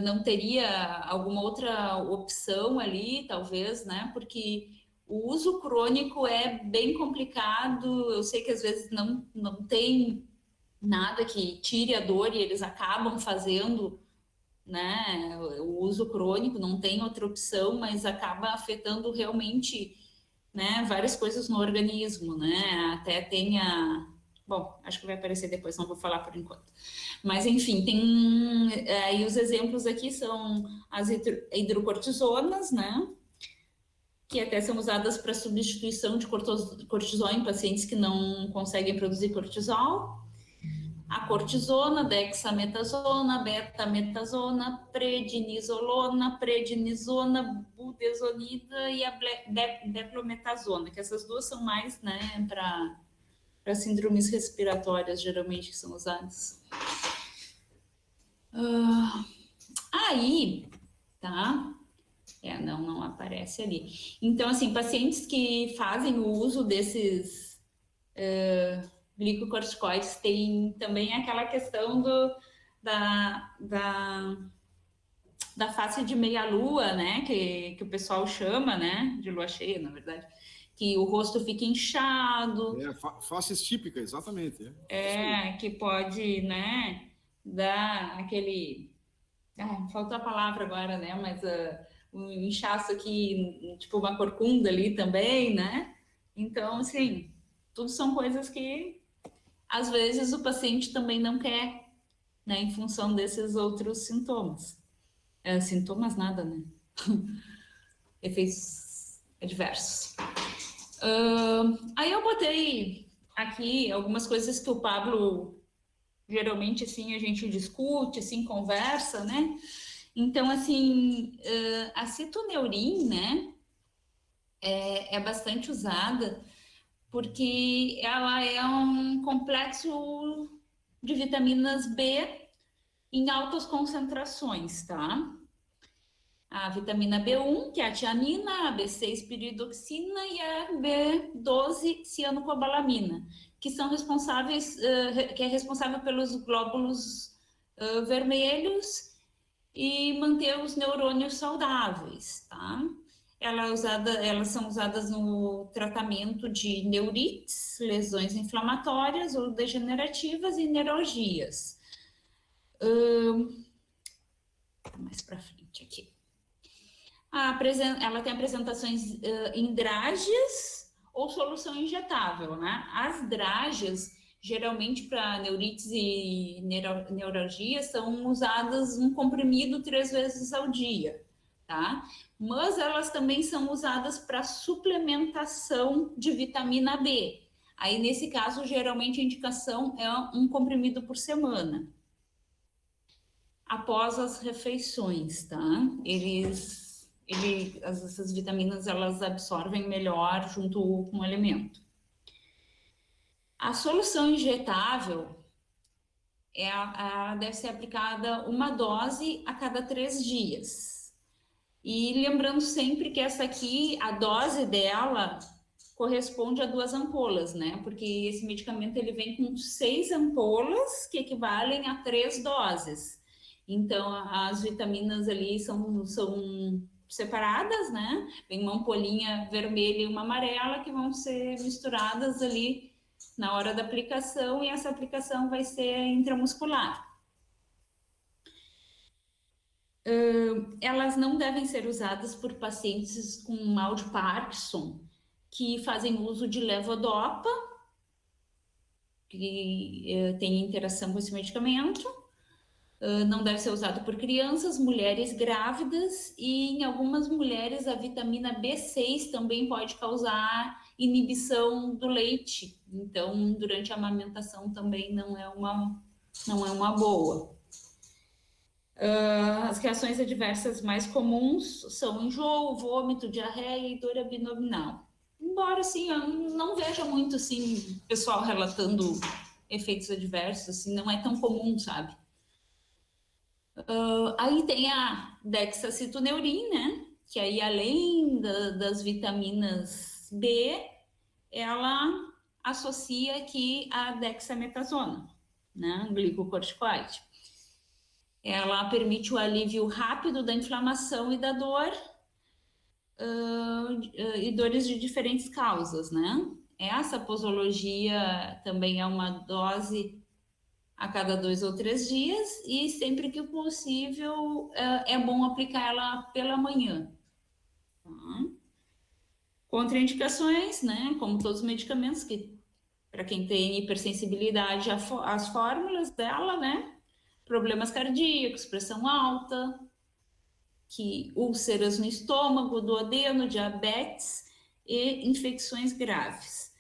não teria alguma outra opção ali, talvez, né? Porque o uso crônico é bem complicado. Eu sei que às vezes não tem nada que tire a dor e eles acabam fazendo, né? O uso crônico não tem outra opção, mas acaba afetando realmente, né? Várias coisas no organismo, né? Até tem a... Bom, acho que vai aparecer depois, não vou falar por enquanto. Mas, enfim, tem... Aí os exemplos aqui são as hidrocortisonas, né? Que até são usadas para substituição de cortisol em pacientes que não conseguem produzir cortisol. A cortisona, dexametasona, betametasona, prednisolona, prednisona, budesonida e a declometasona, que essas duas são mais, né, para síndromes respiratórias, geralmente, que são usadas. Aí, tá? Não aparece ali. Então, assim, pacientes que fazem o uso desses glicocorticoides tem também aquela questão da face de meia-lua, né? Que o pessoal chama, né? De lua cheia, na verdade. Que o rosto fica inchado. Faces típicas, exatamente. Que pode, né? Dar aquele... faltou a palavra agora, né? Mas um inchaço aqui, tipo uma corcunda ali também, né? Então, assim, tudo são coisas que às vezes o paciente também não quer, né, em função desses outros sintomas. Sintomas nada, né? Efeitos adversos. Aí eu botei aqui algumas coisas que o Pablo geralmente, assim, a gente discute, assim, conversa, né? Então, assim, a citoneurin, né, é bastante usada porque ela é um complexo de vitaminas B em altas concentrações, tá? A vitamina B1, que é a tiamina, a B6 piridoxina e a B12 cianocobalamina, que são responsáveis, que é responsável pelos glóbulos vermelhos e manter os neurônios saudáveis, tá? Elas são usadas no tratamento de neurites, lesões inflamatórias ou degenerativas e neuralgias. Mais para frente aqui. Ela tem apresentações em drágeas ou solução injetável, né? As drágeas, geralmente para neurites e neuralgias, são usadas um comprimido 3 vezes ao dia, tá? Mas elas também são usadas para suplementação de vitamina B. Aí, nesse caso, geralmente a indicação é um comprimido por semana. Após as refeições, tá? Essas vitaminas, elas absorvem melhor junto com o alimento. A solução injetável, ela deve ser aplicada uma dose a cada 3 dias. E lembrando sempre que essa aqui, a dose dela corresponde a 2 ampolas, né? Porque esse medicamento, ele vem com 6 ampolas, que equivalem a 3 doses. Então, as vitaminas ali são separadas, né? Vem uma ampolinha vermelha e uma amarela que vão ser misturadas ali na hora da aplicação, e essa aplicação vai ser intramuscular. Elas não devem ser usadas por pacientes com mal de Parkinson, que fazem uso de levodopa, que tem interação com esse medicamento. Não deve ser usado por crianças, mulheres grávidas e em algumas mulheres a vitamina B6 também pode causar inibição do leite. Então, durante a amamentação também não é uma boa. As reações adversas mais comuns são enjoo, vômito, diarreia e dor abdominal. Embora, assim, eu não veja muito, assim, pessoal relatando efeitos adversos, assim, não é tão comum, sabe? Aí tem a dexacitoneurin, né? Que aí, além das vitaminas B, ela associa aqui a dexametasona, né? Glicocorticoide. Ela permite o alívio rápido da inflamação e da dor, e dores de diferentes causas, né? Essa posologia também é uma dose a cada 2 ou 3 dias e sempre que possível é bom aplicar ela pela manhã. Tá? Contraindicações, né? Como todos os medicamentos, que para quem tem hipersensibilidade às fórmulas dela, né? Problemas cardíacos, pressão alta, úlceras no estômago, duodeno, diabetes e infecções graves.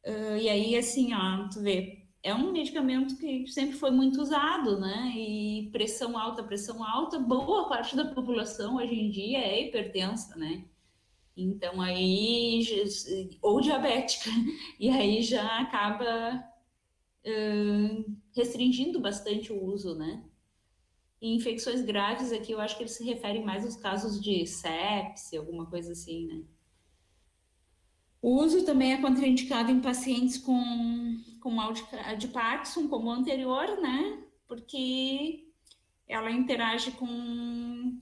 E aí, assim, ó, tu vê, é um medicamento que sempre foi muito usado, né? E pressão alta, boa parte da população hoje em dia é hipertensa, né? Então aí, ou diabética, e aí já acaba restringindo bastante o uso, né? E infecções graves aqui, eu acho que eles se referem mais aos casos de sepse, alguma coisa assim, né? O uso também é contraindicado em pacientes com mal de Parkinson, como o anterior, né? Porque ela interage com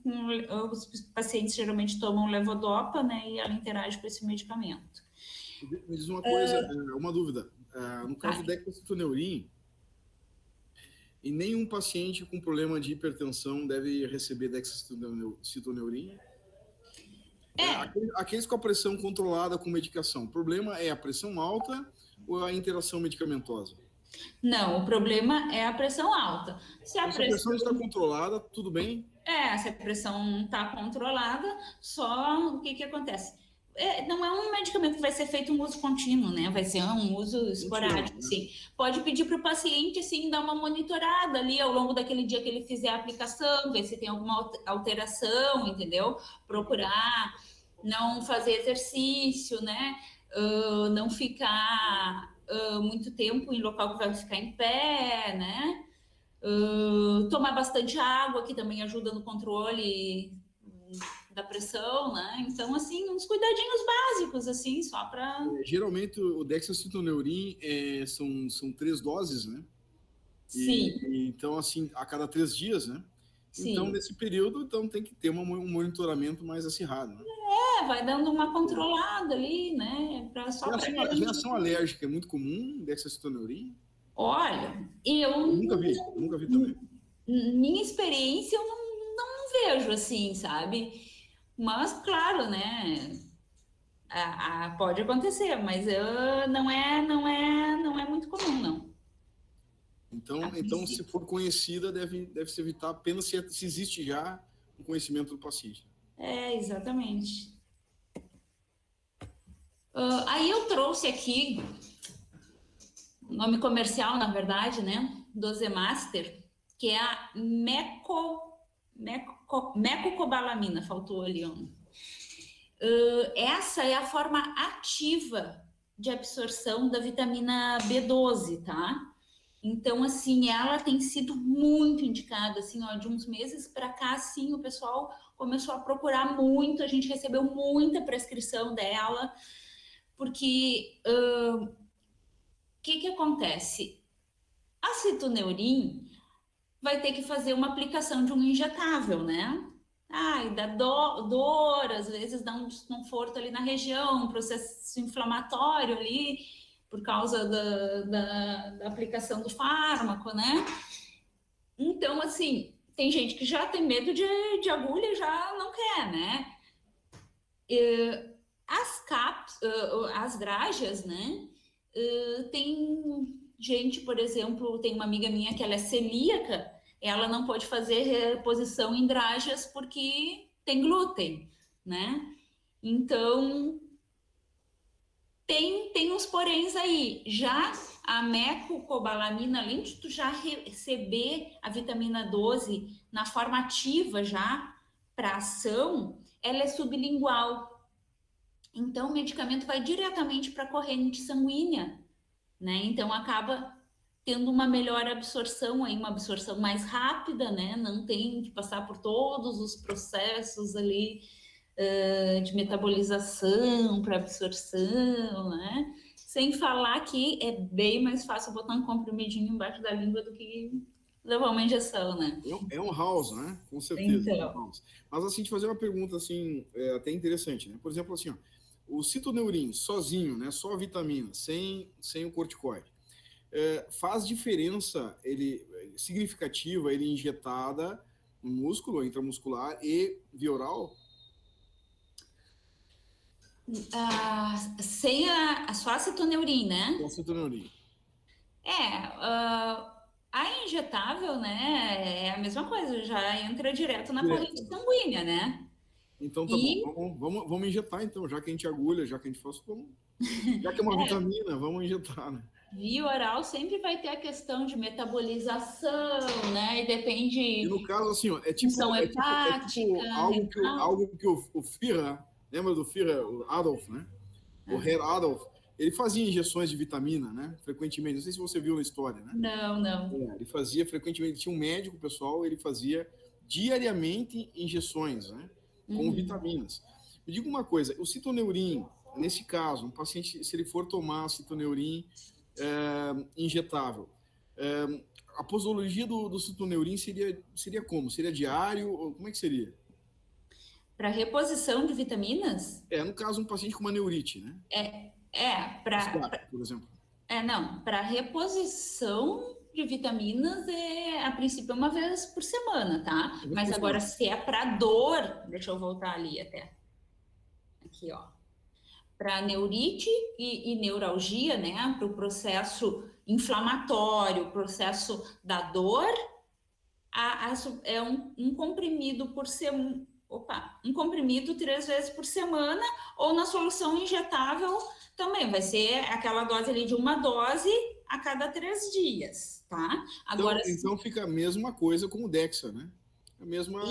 os pacientes geralmente tomam levodopa, né? E ela interage com esse medicamento. Me diz uma coisa, uma dúvida. No caso do dexacitoneurin, e nenhum paciente com problema de hipertensão deve receber dexacitoneurin? Aqueles com a pressão controlada com medicação, o problema é a pressão alta ou a interação medicamentosa? Não, o problema é a pressão alta. Se a pressão está controlada, tudo bem? Se a pressão está controlada, só o que acontece? Não é um medicamento que vai ser feito um uso contínuo, né? Vai ser um uso esporádico, sim. Pode pedir para o paciente, sim, dar uma monitorada ali ao longo daquele dia que ele fizer a aplicação, ver se tem alguma alteração, entendeu? Procurar não fazer exercício, né? Não ficar muito tempo em local que vai ficar em pé, né? Tomar bastante água, que também ajuda no controle da pressão, né? Então, assim, uns cuidadinhos básicos, assim, só para... Geralmente, o dexacitoneurin são 3 doses, né? Sim. Então, assim, a cada 3 dias, né? Sim. Então, nesse período, tem que ter um monitoramento mais acirrado, né? Vai dando uma controlada ali, né? Reação alérgica é muito comum, dexacitoneurin? Olha, eu nunca vi também. Minha experiência, eu não vejo assim, sabe? Mas, claro, né? Pode acontecer, mas não é muito comum, não. Então, se for conhecida, deve-se evitar apenas se existe já o conhecimento do paciente. Exatamente. Aí eu trouxe aqui o nome comercial, na verdade, né? Dosemaster, que é a mecocobalamina, faltou ali um. Essa é a forma ativa de absorção da vitamina B12, tá? Então, assim, ela tem sido muito indicada, assim, ó, de uns meses para cá, assim, o pessoal começou a procurar muito, a gente recebeu muita prescrição dela, porque o que acontece? A citoneurin vai ter que fazer uma aplicação de um injetável, né? E dá dor, às vezes dá um desconforto ali na região, um processo inflamatório ali, por causa da aplicação do fármaco, né? Então, assim, tem gente que já tem medo de agulha e já não quer, né? As grágeas, né? Tem gente, por exemplo, tem uma amiga minha que ela é celíaca, ela não pode fazer reposição em drágeas porque tem glúten, né? Então, tem uns poréns aí. Já a mecocobalamina, além de tu já receber a vitamina 12 na forma ativa já para ação, ela é sublingual. Então, o medicamento vai diretamente para a corrente sanguínea, né? Então, acaba tendo uma melhor absorção aí, uma absorção mais rápida, né? Não tem que passar por todos os processos ali de metabolização para absorção, né? Sem falar que é bem mais fácil botar um comprimidinho embaixo da língua do que levar uma injeção, né? É um house, né? Com certeza. Então. É um house. Mas assim, te fazer uma pergunta assim, até interessante, né? Por exemplo, assim, ó, o citoneurin sozinho, né? Só a vitamina, sem o corticoide. Faz diferença significativa ele injetada no músculo, intramuscular e via oral? Sem só a citoneurin, né? Com a citoneurin. A injetável, né, é a mesma coisa, já entra direto na Direto. corrente sanguínea, né? Então tá bom, vamos injetar então, já que a gente agulha, já que a gente faz, já que é uma vitamina, vamos injetar, né? Via oral sempre vai ter a questão de metabolização, né? E depende. E no caso, assim, ó, função hepática, algo que o Führer, lembra do Führer, o Adolf, né? O Herr Adolf, ele fazia injeções de vitamina, né? Frequentemente. Não sei se você viu na história, né? Não. Ele fazia frequentemente, ele tinha um médico pessoal, ele fazia diariamente injeções, né? Com vitaminas. Me diga uma coisa, o citoneurin, nesse caso, um paciente, se ele for tomar citoneurin injetável, a posologia do citoneurin seria como? Seria diário? Ou como é que seria? Para reposição de vitaminas? No caso, um paciente com uma neurite, né? Por exemplo. Não, para reposição de vitaminas a princípio, uma vez por semana, tá? Mas agora, se é para dor, deixa eu voltar ali até. Aqui, ó. Para neurite e neuralgia, né? Para o processo inflamatório, processo da dor, é um comprimido por semana. Um comprimido 3 vezes por semana, ou na solução injetável também vai ser aquela dose ali de uma dose a cada 3 dias, tá? Agora, então fica a mesma coisa com o Dexa, né? A mesma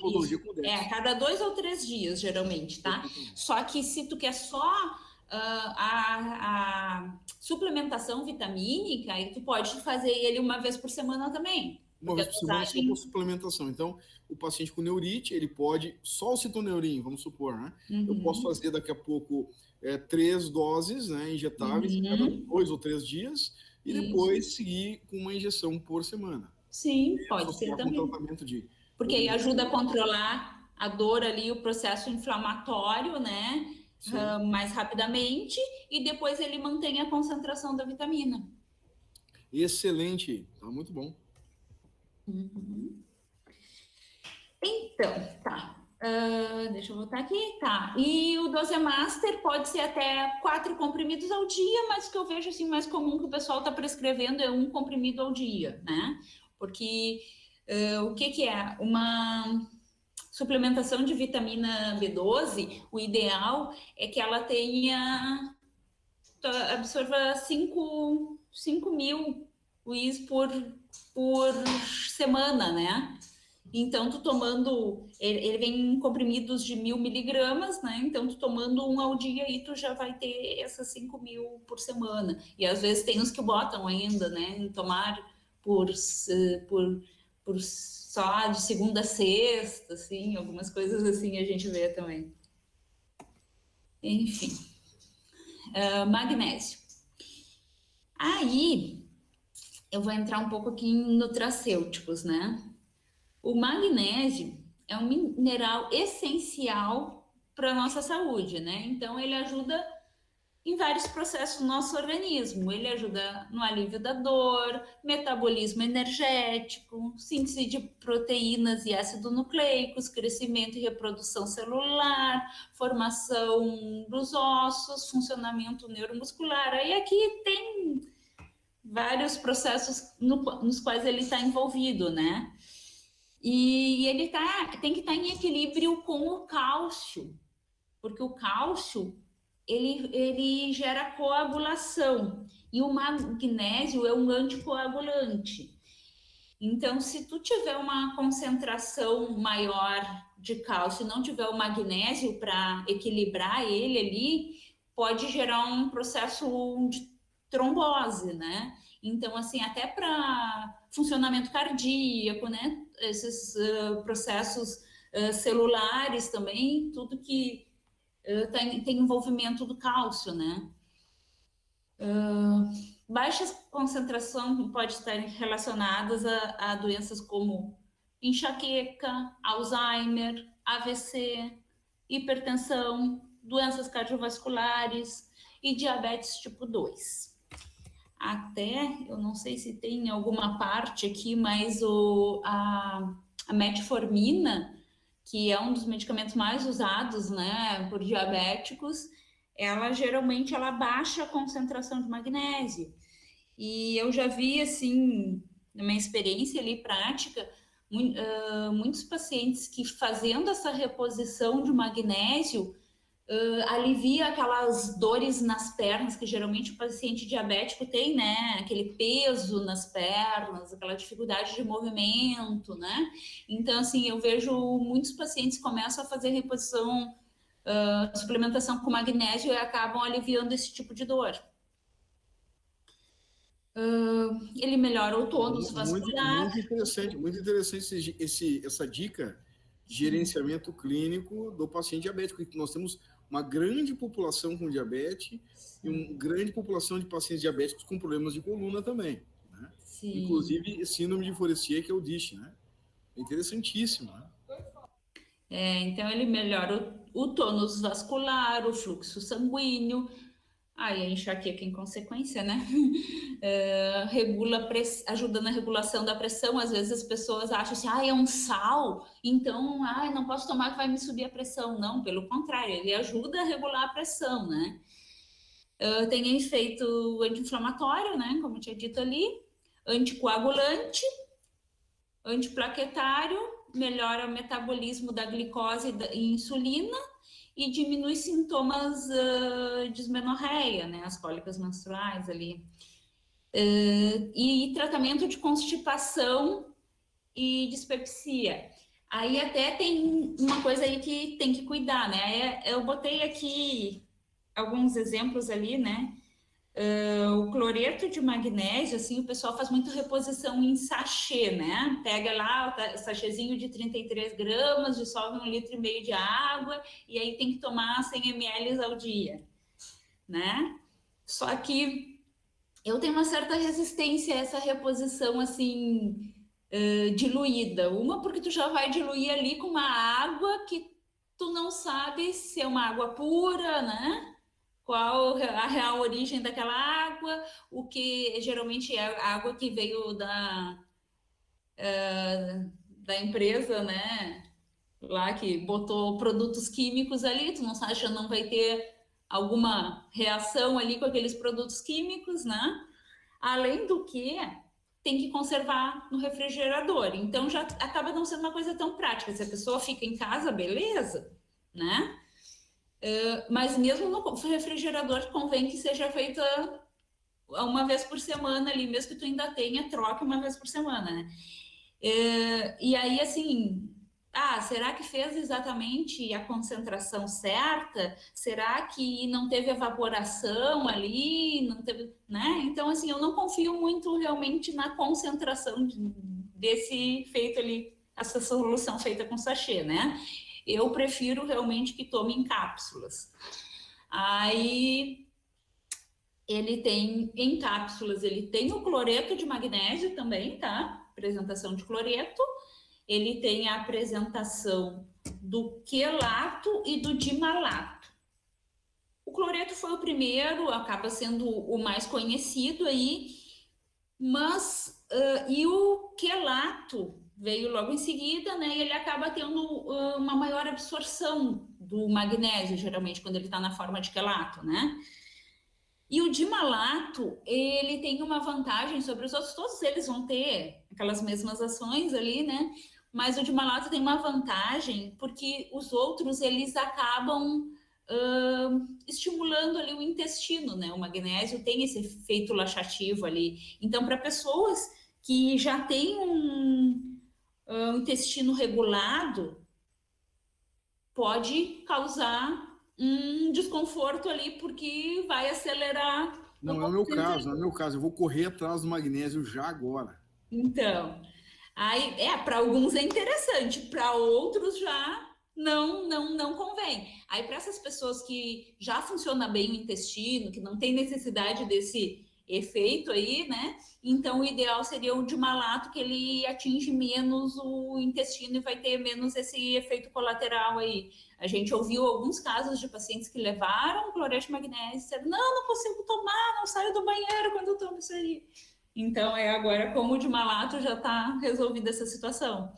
posologia com o Dexa. A cada 2 ou 3 dias, geralmente, tá? Só que se tu quer só a suplementação vitamínica, aí tu pode fazer ele uma vez por semana também. Uma vez por semana só com suplementação. Então, o paciente com neurite, ele pode, só o citoneurin, vamos supor, né? Eu posso fazer daqui a pouco 3 doses, né, injetáveis, cada 2 ou 3 dias, e depois seguir com uma injeção por semana. Sim, pode ser também. Porque aí ajuda a controlar a dor ali, o processo inflamatório, né? Mais rapidamente, e depois ele mantém a concentração da vitamina. Excelente, tá muito bom. Então, tá. Deixa eu voltar aqui. Tá. E o Dose Master pode ser até 4 comprimidos ao dia, mas o que eu vejo assim, mais comum que o pessoal está prescrevendo é 1 comprimido ao dia, né? Porque o que é? Uma suplementação de vitamina B12, o ideal é que ela absorva 5 mil UIs por semana, né? Então, tu tomando, ele vem em comprimidos de 1.000 miligramas, né? Então, tu tomando 1 ao dia, aí tu já vai ter essas 5 mil por semana. E às vezes tem os que botam ainda, né? Em tomar por só de segunda a sexta, assim, algumas coisas assim a gente vê também. Enfim. Magnésio. Aí, eu vou entrar um pouco aqui em nutracêuticos, né? O magnésio é um mineral essencial para a nossa saúde, né? Então, ele ajuda em vários processos do nosso organismo. Ele ajuda no alívio da dor, metabolismo energético, síntese de proteínas e ácido nucleicos, crescimento e reprodução celular, formação dos ossos, funcionamento neuromuscular. Aí aqui tem vários processos nos quais ele está envolvido, né? E ele tem que estar em equilíbrio com o cálcio, porque o cálcio ele gera coagulação e o magnésio é um anticoagulante. Então, se tu tiver uma concentração maior de cálcio e não tiver o magnésio para equilibrar ele ali, pode gerar um processo de trombose, né? Então, assim, até para funcionamento cardíaco, né? Esses processos celulares também, tudo que tem envolvimento do cálcio, né? Baixa concentração pode estar relacionadas a doenças como enxaqueca, Alzheimer, AVC, hipertensão, doenças cardiovasculares e diabetes tipo 2. Até, eu não sei se tem alguma parte aqui, mas a metformina, que é um dos medicamentos mais usados, né, por diabéticos, ela geralmente baixa a concentração de magnésio. E eu já vi, assim, na minha experiência ali prática, muitos pacientes que fazendo essa reposição de magnésio alivia aquelas dores nas pernas que geralmente o paciente diabético tem, né? Aquele peso nas pernas, aquela dificuldade de movimento, né? Então, assim, eu vejo muitos pacientes começam a fazer reposição, suplementação com magnésio e acabam aliviando esse tipo de dor. Ele melhora o tônus vascular. Muito interessante essa dica de gerenciamento clínico do paciente diabético, porque nós temos uma grande população com diabetes e uma grande população de pacientes diabéticos com problemas de coluna também, né? Inclusive síndrome de Forestier, que é o DISH, né? É interessantíssimo, né? Então ele melhora o tônus vascular, o fluxo sanguíneo, aí a enxaqueca em consequência, né? Ajuda na regulação da pressão. Às vezes as pessoas acham assim, é um sal, então não posso tomar que vai me subir a pressão. Não, pelo contrário, ele ajuda a regular a pressão, né? Tem efeito anti-inflamatório, né? Como eu tinha dito ali, anticoagulante, antiplaquetário, melhora o metabolismo da glicose e insulina e diminui sintomas de dismenorreia, né? As cólicas menstruais ali. E tratamento de constipação e dispepsia. Aí até tem uma coisa aí que tem que cuidar, né? Eu botei aqui alguns exemplos ali, né? O cloreto de magnésio, assim, o pessoal faz muita reposição em sachê, né? Pega lá o sachêzinho de 33 gramas, dissolve 1,5 litro de água e aí tem que tomar 100 ml ao dia, né? Só que eu tenho uma certa resistência a essa reposição, assim, diluída. Uma, porque tu já vai diluir ali com uma água que tu não sabe se é uma água pura, né? Qual a real origem daquela água, o que geralmente é a água que veio da empresa, né? Lá que botou produtos químicos ali, tu não sabe se não vai ter alguma reação ali com aqueles produtos químicos, né? Além do que tem que conservar no refrigerador. Então já acaba não sendo uma coisa tão prática. Se a pessoa fica em casa, beleza, né? Mas mesmo no refrigerador convém que seja feita uma vez por semana ali, mesmo que tu ainda tenha, troca uma vez por semana, né? E aí, assim, será que fez exatamente a concentração certa? Será que não teve evaporação ali? Não teve, né? Então, assim, eu não confio muito realmente na concentração desse feito ali, essa solução feita com sachê, né? Eu prefiro realmente que tome em cápsulas. Aí ele tem em cápsulas, ele tem o cloreto de magnésio também, tá? Apresentação de cloreto. Ele tem a apresentação do quelato e do dimalato. O cloreto foi o primeiro, acaba sendo o mais conhecido aí, mas e o quelato veio logo em seguida, né? E ele acaba tendo uma maior absorção do magnésio, geralmente, quando ele está na forma de quelato, né? E o dimalato, ele tem uma vantagem sobre os outros, todos eles vão ter aquelas mesmas ações ali, né? Mas o dimalato tem uma vantagem porque os outros, eles acabam estimulando ali o intestino, né? O magnésio tem esse efeito laxativo ali. Então, para pessoas que já têm um intestino regulado, pode causar um desconforto ali, porque vai acelerar o Não é o meu caso, concentração. não é o meu caso. Eu vou correr atrás do magnésio já agora. Então, aí, para alguns é interessante, para outros já não convém. Aí, para essas pessoas que já funciona bem o intestino, que não tem necessidade desse efeito aí, né? Então, o ideal seria o de malato, que ele atinge menos o intestino e vai ter menos esse efeito colateral aí. A gente ouviu alguns casos de pacientes que levaram cloreto de magnésio e disseram, não consigo tomar, não saio do banheiro quando eu tomo isso aí. Então, agora, como o de malato, já está resolvida essa situação.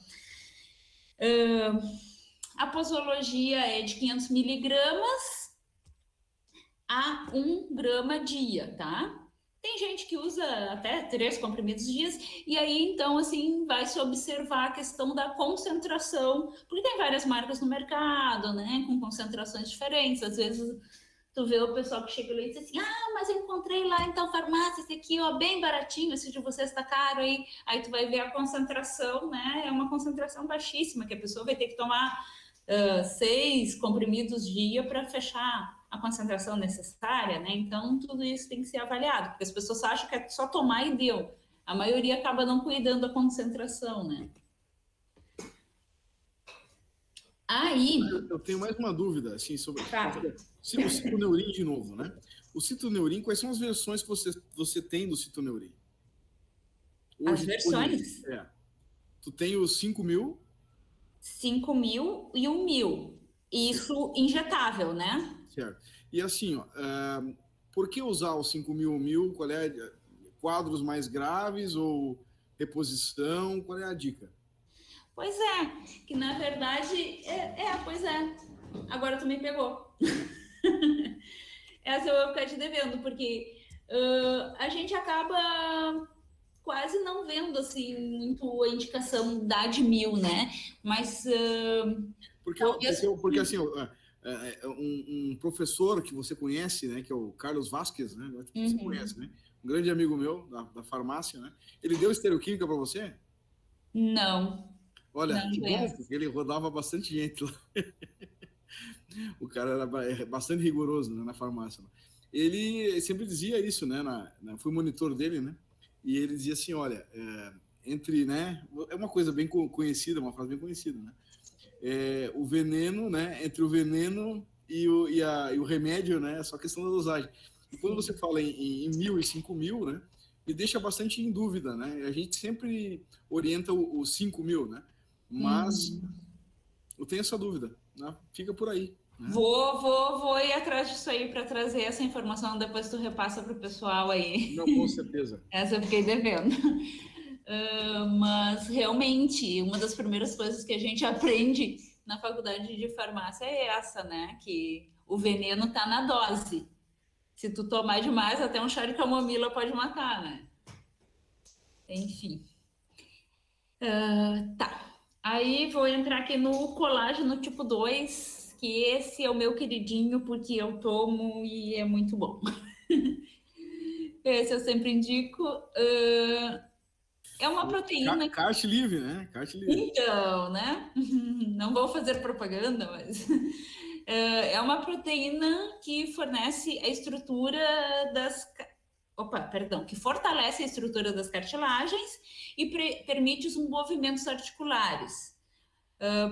A posologia é de 500 miligramas a 1 grama dia, tá? Tem gente que usa até 3 comprimidos dias, e aí, então, assim, vai se observar a questão da concentração, porque tem várias marcas no mercado, né, com concentrações diferentes, às vezes tu vê o pessoal que chega lá e diz assim, mas eu encontrei lá em tal farmácia, esse aqui, ó, bem baratinho, esse de vocês está caro aí tu vai ver a concentração, né, é uma concentração baixíssima, que a pessoa vai ter que tomar 6 comprimidos dia para fechar a concentração necessária, né, então tudo isso tem que ser avaliado, porque as pessoas acham que é só tomar e deu, a maioria acaba não cuidando da concentração, né. Aí, Eu tenho mais uma dúvida, assim, sobre tá, o citoneurim de novo, né? O citoneurim, quais são as versões que você tem do citoneurim? as Hoje disponível. versões... Tu tem os 5.000, 5.000 e 1.000. Isso injetável, né? certo? E assim, ó, por que usar os 5.000 ou 1.000? Qual é quadros mais graves ou reposição? Qual é a dica? Pois é, que na verdade, pois é. Agora tu me pegou. Essa eu vou ficar te devendo, porque a gente acaba quase não vendo assim muito a indicação da de 1.000, né? Mas talvez. Porque assim, um professor que você conhece, né, que é o Carlos Vasquez, né, você conhece, né? Um grande amigo meu da farmácia, né? Ele deu estereoquímica para você? Não, Olha, não que bom, conheço. porque ele rodava bastante gente lá. O cara era bastante rigoroso, né, na farmácia. Ele sempre dizia isso, né? Fui monitor dele, né? E ele dizia assim, olha, entre, né? É uma coisa bem conhecida, uma frase bem conhecida, né? O veneno, né? Entre o veneno e o remédio, né? É só questão da dosagem. E quando você fala em 1.000 e 5.000, né? Me deixa bastante em dúvida, né? A gente sempre orienta os 5.000, né? Mas eu tenho essa dúvida, né? Fica por aí. Né? Vou ir atrás disso aí para trazer essa informação, depois tu repassa para o pessoal aí. Não, com certeza. Essa eu fiquei devendo. Mas realmente, uma das primeiras coisas que a gente aprende na faculdade de farmácia é essa, né? Que o veneno tá na dose. Se tu tomar demais, até um chá de camomila pode matar, né? Enfim. Tá. Aí vou entrar aqui no colágeno tipo 2, que esse é o meu queridinho, porque eu tomo e é muito bom. Esse eu sempre indico. É uma proteína. Carte livre, né? Carte livre. Então, né? Não vou fazer propaganda, mas é uma proteína que fornece a estrutura das. Opa, perdão, que fortalece a estrutura das cartilagens e permite os movimentos articulares,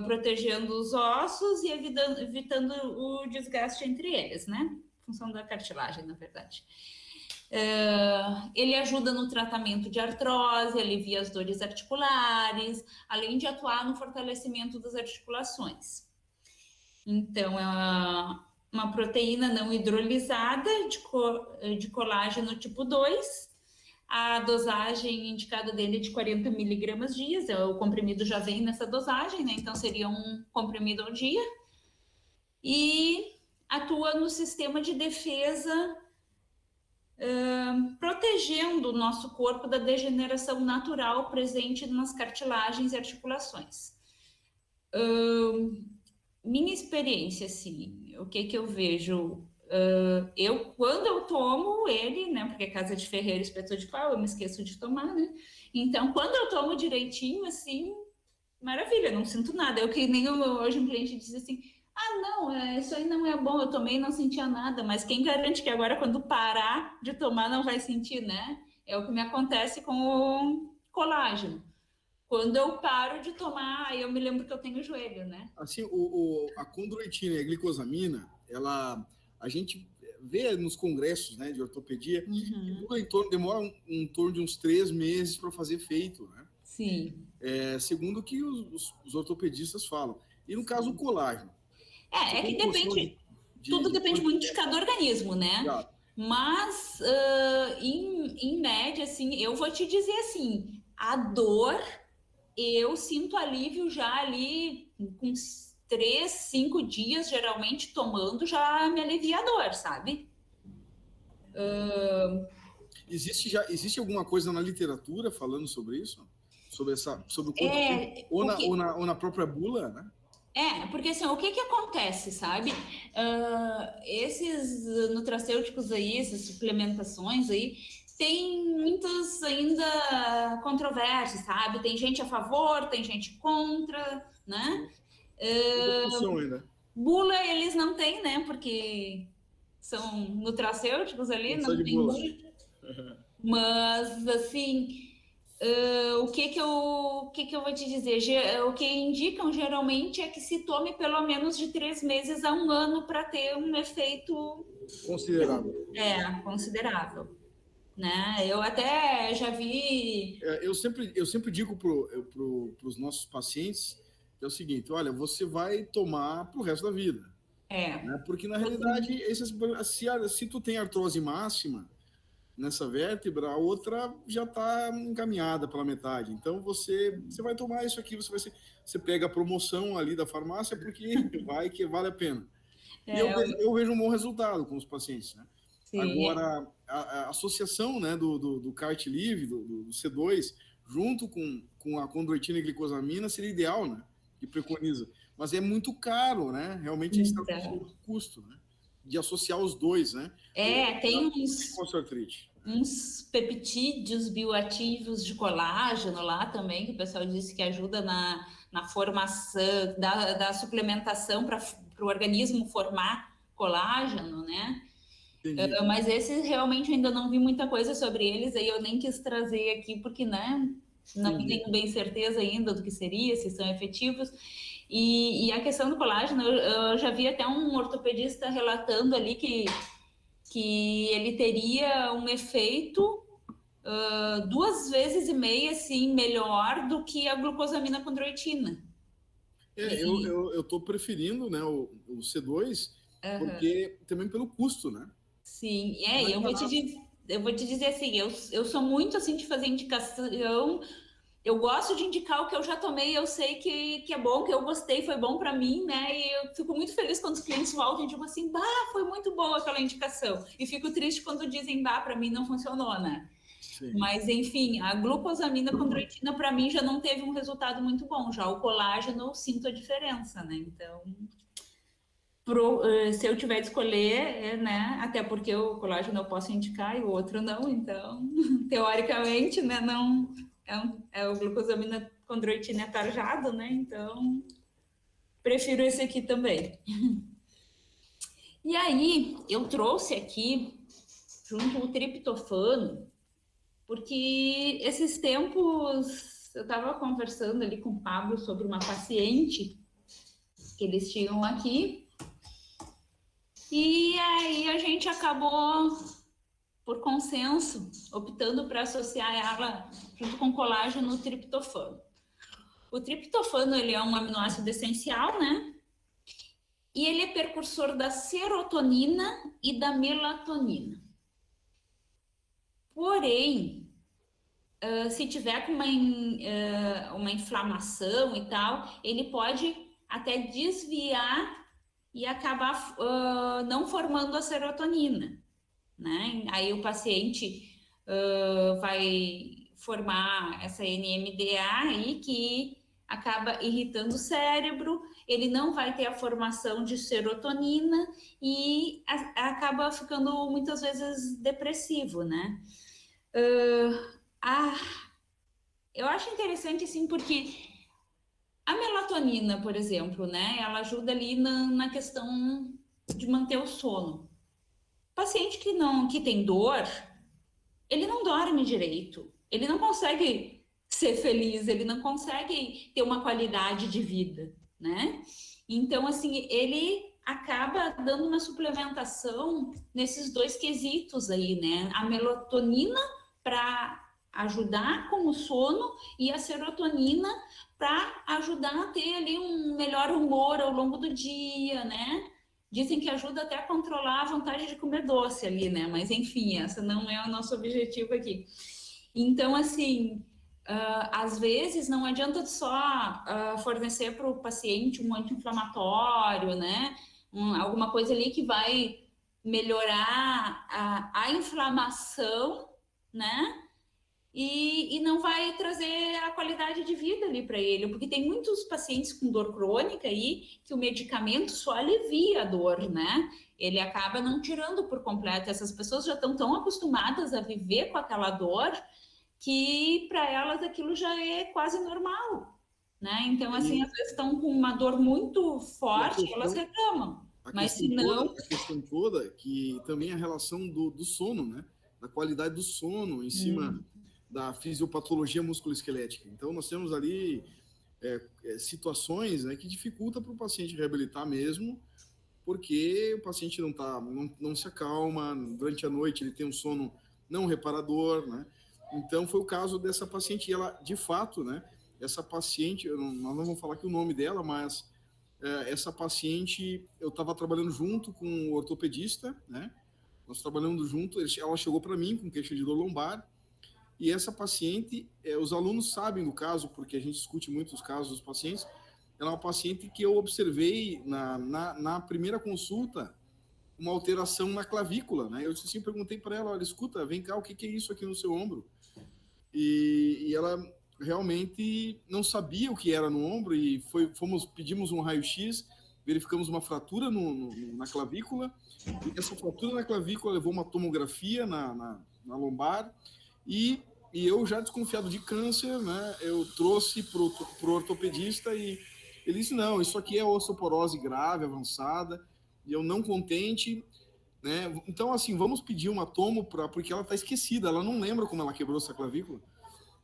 protegendo os ossos e evitando o desgaste entre eles, né? Função da cartilagem, na verdade. Ele ajuda no tratamento de artrose, alivia as dores articulares, além de atuar no fortalecimento das articulações. Então, é uma proteína não hidrolisada de colágeno tipo 2. A dosagem indicada dele é de 40 miligramas dia. O comprimido já vem nessa dosagem, né? Então seria um comprimido ao dia. E atua no sistema de defesa, protegendo o nosso corpo da degeneração natural presente nas cartilagens e articulações. Minha experiência, assim, o que eu vejo? Quando eu tomo ele, né, porque casa de ferreiro, espeto de pau, eu me esqueço de tomar, né? Então, quando eu tomo direitinho, assim, maravilha, não sinto nada. Eu que nem hoje um cliente disse assim, não, isso aí não é bom, eu tomei e não sentia nada, mas quem garante que agora quando parar de tomar não vai sentir, né? É o que me acontece com o colágeno. Quando eu paro de tomar, aí eu me lembro que eu tenho joelho, né? Assim, a condroitina e a glicosamina, a gente vê nos congressos, né, de ortopedia, demora em torno de uns 3 meses para fazer efeito, né? Sim. Segundo o que os ortopedistas falam. E no caso, o colágeno. É que depende, tudo depende muito de cada organismo, né? Claro. Mas, em média, assim, eu vou te dizer assim, a dor, eu sinto alívio já ali com 3, 5 dias, geralmente, tomando, já me alivia a dor, sabe? Existe alguma coisa na literatura falando sobre isso? Sobre o quanto ou na própria bula, né? Porque assim, o que acontece, sabe? Esses nutracêuticos aí, essas suplementações aí, tem muitas ainda controvérsias, sabe? Tem gente a favor, tem gente contra, né? Ainda. Bula eles não têm, né? Porque são nutracêuticos ali, não tem bula. Mas, assim, o que eu vou te dizer? O que indicam geralmente é que se tome pelo menos de 3 meses a 1 ano para ter um efeito considerável. Considerável. Né? Eu até já vi... Eu sempre digo para os nossos pacientes que é o seguinte, olha, você vai tomar para o resto da vida. Né? Porque, na realidade, se tu tem artrose máxima nessa vértebra, a outra já está encaminhada pela metade. Então, você vai tomar isso aqui, você pega a promoção ali da farmácia porque que vale a pena. E eu vejo um bom resultado com os pacientes, né? Sim. Agora, a associação, né, do cartilívio, do C2, junto com a condroitina e glicosamina, seria ideal, né? Que preconiza. Mas é muito caro, né? Realmente está com custo, né? De associar os dois, né? Tem uns peptídeos bioativos de colágeno lá também, que o pessoal disse que ajuda na formação, da suplementação para o organismo formar colágeno, né? Mas esses realmente ainda não vi muita coisa sobre eles, aí eu nem quis trazer aqui, porque, né, não tenho bem certeza ainda do que seria, se são efetivos. E a questão do colágeno, eu já vi até um ortopedista relatando ali que ele teria um efeito 2,5 vezes assim, melhor do que a glucosamina condroitina. Eu estou preferindo, né, o C2, porque também pelo custo, né? Sim, eu vou te dizer assim, eu sou muito assim de fazer indicação, eu gosto de indicar o que eu já tomei, eu sei que é bom, que eu gostei, foi bom para mim, né? E eu fico muito feliz quando os clientes voltam e dizem assim, foi muito boa aquela indicação. E fico triste quando dizem, para mim não funcionou, né? Sim. Mas, enfim, a glucosamina condroitina, para mim, já não teve um resultado muito bom. Já o colágeno, eu sinto a diferença, né? Então, se eu tiver de escolher, né? Até porque o colágeno eu posso indicar e o outro não. Então, teoricamente, né? Não... o glucosamina condroitina tarjado, né? Então, prefiro esse aqui também. E aí, eu trouxe aqui, junto o triptofano, porque esses tempos eu estava conversando ali com o Pablo sobre uma paciente que eles tinham aqui, e aí a gente acabou, por consenso, optando para associar ela junto com colágeno no triptofano. O triptofano, ele é um aminoácido essencial, né? e ele é precursor da serotonina e da melatonina. Porém, se tiver com uma inflamação e tal, ele pode até desviar e acabar não formando a serotonina, né? Aí o paciente vai formar essa NMDA aí que acaba irritando o cérebro, ele não vai ter a formação de serotonina e acaba ficando muitas vezes depressivo, né? Eu acho interessante, assim, porque a melatonina, por exemplo, né? Ela ajuda ali na questão de manter o sono. Paciente que tem dor, ele não dorme direito, ele não consegue ser feliz, ele não consegue ter uma qualidade de vida, né? Então, assim, ele acaba dando uma suplementação nesses dois quesitos aí, né? A melatonina para ajudar com o sono e a serotonina para ajudar a ter ali um melhor humor ao longo do dia, né? Dizem que ajuda até a controlar a vontade de comer doce ali, né? Mas enfim, essa não é o nosso objetivo aqui. Então, assim, às vezes não adianta só fornecer para o paciente um anti-inflamatório, né? Alguma coisa ali que vai melhorar a inflamação, né? E não vai trazer a qualidade de vida ali para ele, porque tem muitos pacientes com dor crônica aí que o medicamento só alivia a dor, né? Ele acaba não tirando por completo. Essas pessoas já estão tão acostumadas a viver com aquela dor que para elas aquilo já é quase normal, né? Então, assim, às vezes estão com uma dor muito forte, elas reclamam. Mas se não... A questão toda que também a relação do sono, né? Da qualidade do sono em cima da fisiopatologia musculoesquelética. Então, nós temos ali situações, né, que dificultam para o paciente reabilitar mesmo, porque o paciente não se acalma, durante a noite ele tem um sono não reparador, né? Então, foi o caso dessa paciente, e ela, de fato, né, essa paciente, nós não vamos falar aqui o nome dela, mas essa paciente, eu estava trabalhando junto com o ortopedista, né? Nós trabalhando junto, ela chegou para mim com queixa de dor lombar, e essa paciente, os alunos sabem do caso, porque a gente discute muito os casos dos pacientes. Ela é uma paciente que eu observei na primeira consulta uma alteração na clavícula, né? Eu disse assim, perguntei para ela, olha, escuta, vem cá, o que é isso aqui no seu ombro? E ela realmente não sabia o que era no ombro e pedimos um raio-x, verificamos uma fratura na clavícula, e essa fratura na clavícula levou uma tomografia na lombar, e eu já desconfiado de câncer, né, eu trouxe pro ortopedista e ele disse, não, isso aqui é osteoporose grave, avançada, e eu não contente, né, então assim, vamos pedir uma tomo porque ela está esquecida, ela não lembra como ela quebrou essa clavícula.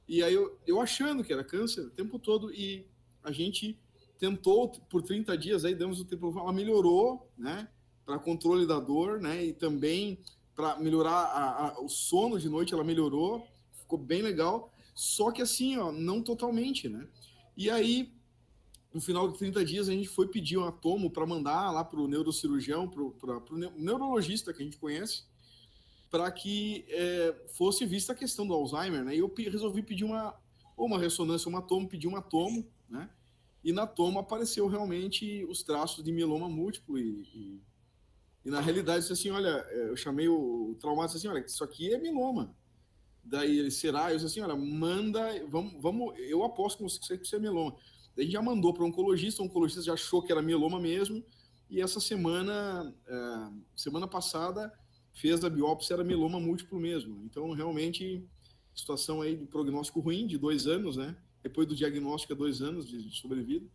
E aí eu achando que era câncer o tempo todo, e a gente tentou por 30 dias, aí damos o tempo, ela melhorou, né, para controle da dor, né, e também para melhorar o sono de noite, ela melhorou, ficou bem legal, só que assim, ó, não totalmente, né. E aí, no final de 30 dias, a gente foi pedir uma tomo para mandar lá para o neurocirurgião, para o neurologista que a gente conhece, para que fosse vista a questão do Alzheimer, né? E eu resolvi pedir uma ressonância, uma tomo, pedi uma tomo, né? E na tomo apareceu realmente os traços de mieloma múltiplo e na realidade eu disse assim, olha, eu chamei o traumatologista assim, olha, isso aqui é mieloma. Daí ele, será? Eu disse assim, olha, manda, vamos, eu aposto com você que isso é mieloma. Daí a gente já mandou para o oncologista já achou que era mieloma mesmo, e essa semana passada, fez a biópsia, era mieloma múltiplo mesmo. Então, realmente, situação aí de prognóstico ruim, de 2 anos, né? Depois do diagnóstico, 2 anos de sobrevida.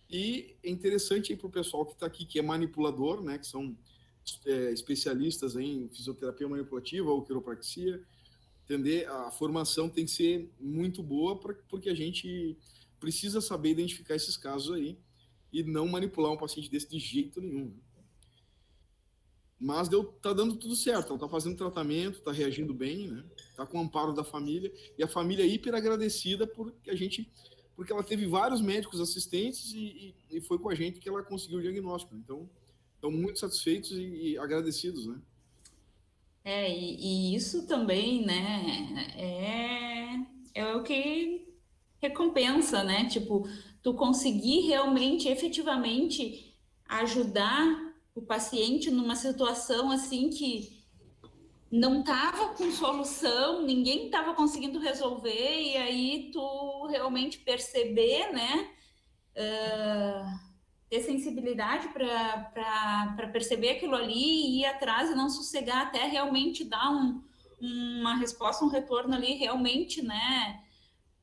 E é interessante para o pessoal que está aqui, que é manipulador, né? Que são especialistas em fisioterapia manipulativa ou quiropraxia, entender, a formação tem que ser muito boa, porque a gente precisa saber identificar esses casos aí e não manipular um paciente desse de jeito nenhum. Mas tá dando tudo certo, ela tá fazendo tratamento, tá reagindo bem, né? Tá com o amparo da família, e a família é hiper agradecida porque a gente porque ela teve vários médicos assistentes e foi com a gente que ela conseguiu o diagnóstico. Então, estão muito satisfeitos e agradecidos, né? E isso também, né, é o que recompensa, né? Tipo, tu conseguir realmente, efetivamente ajudar o paciente numa situação assim que não estava com solução, ninguém estava conseguindo resolver, e aí tu realmente perceber, né? Ter sensibilidade para perceber aquilo ali e ir atrás e não sossegar até realmente dar uma resposta, um retorno ali realmente, né?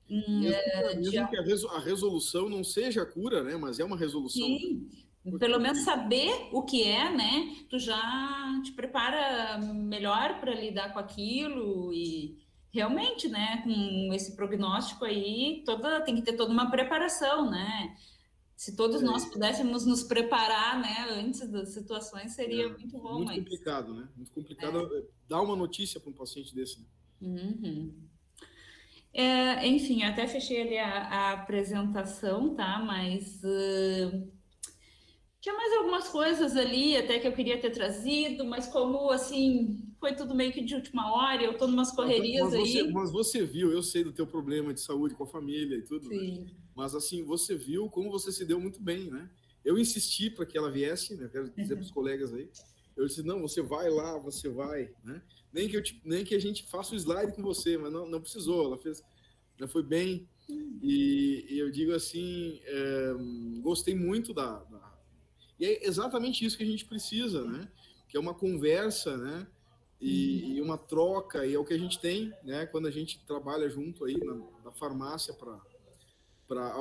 Mesmo que a resolução não seja a cura, né? Mas é uma resolução. Sim, pelo menos saber o que é, né? Tu já te prepara melhor para lidar com aquilo e realmente, né? Com esse prognóstico aí, tem que ter toda uma preparação, né? Se todos nós pudéssemos nos preparar, né, antes das situações, seria muito bom, Muito mas. complicado, né? Muito complicado dar uma notícia para um paciente desse. Né? Uhum. Enfim, eu até fechei ali a apresentação, tá? Mas tinha mais algumas coisas ali até que eu queria ter trazido, mas como assim foi tudo meio que de última hora, eu tô numas correrias aí. Mas você viu, eu sei do teu problema de saúde com a família e tudo, né? Sim. Mas assim, você viu como você se deu muito bem, né? Eu insisti para que ela viesse, né? Quero dizer para os colegas aí. Eu disse, não, você vai lá, você vai, né? Nem que a gente faça o slide com você, mas não precisou, ela fez, já foi bem. E eu digo assim, gostei muito E é exatamente isso que a gente precisa, né? Que é uma conversa, né? E uma troca, e é o que a gente tem, né? Quando a gente trabalha junto aí na farmácia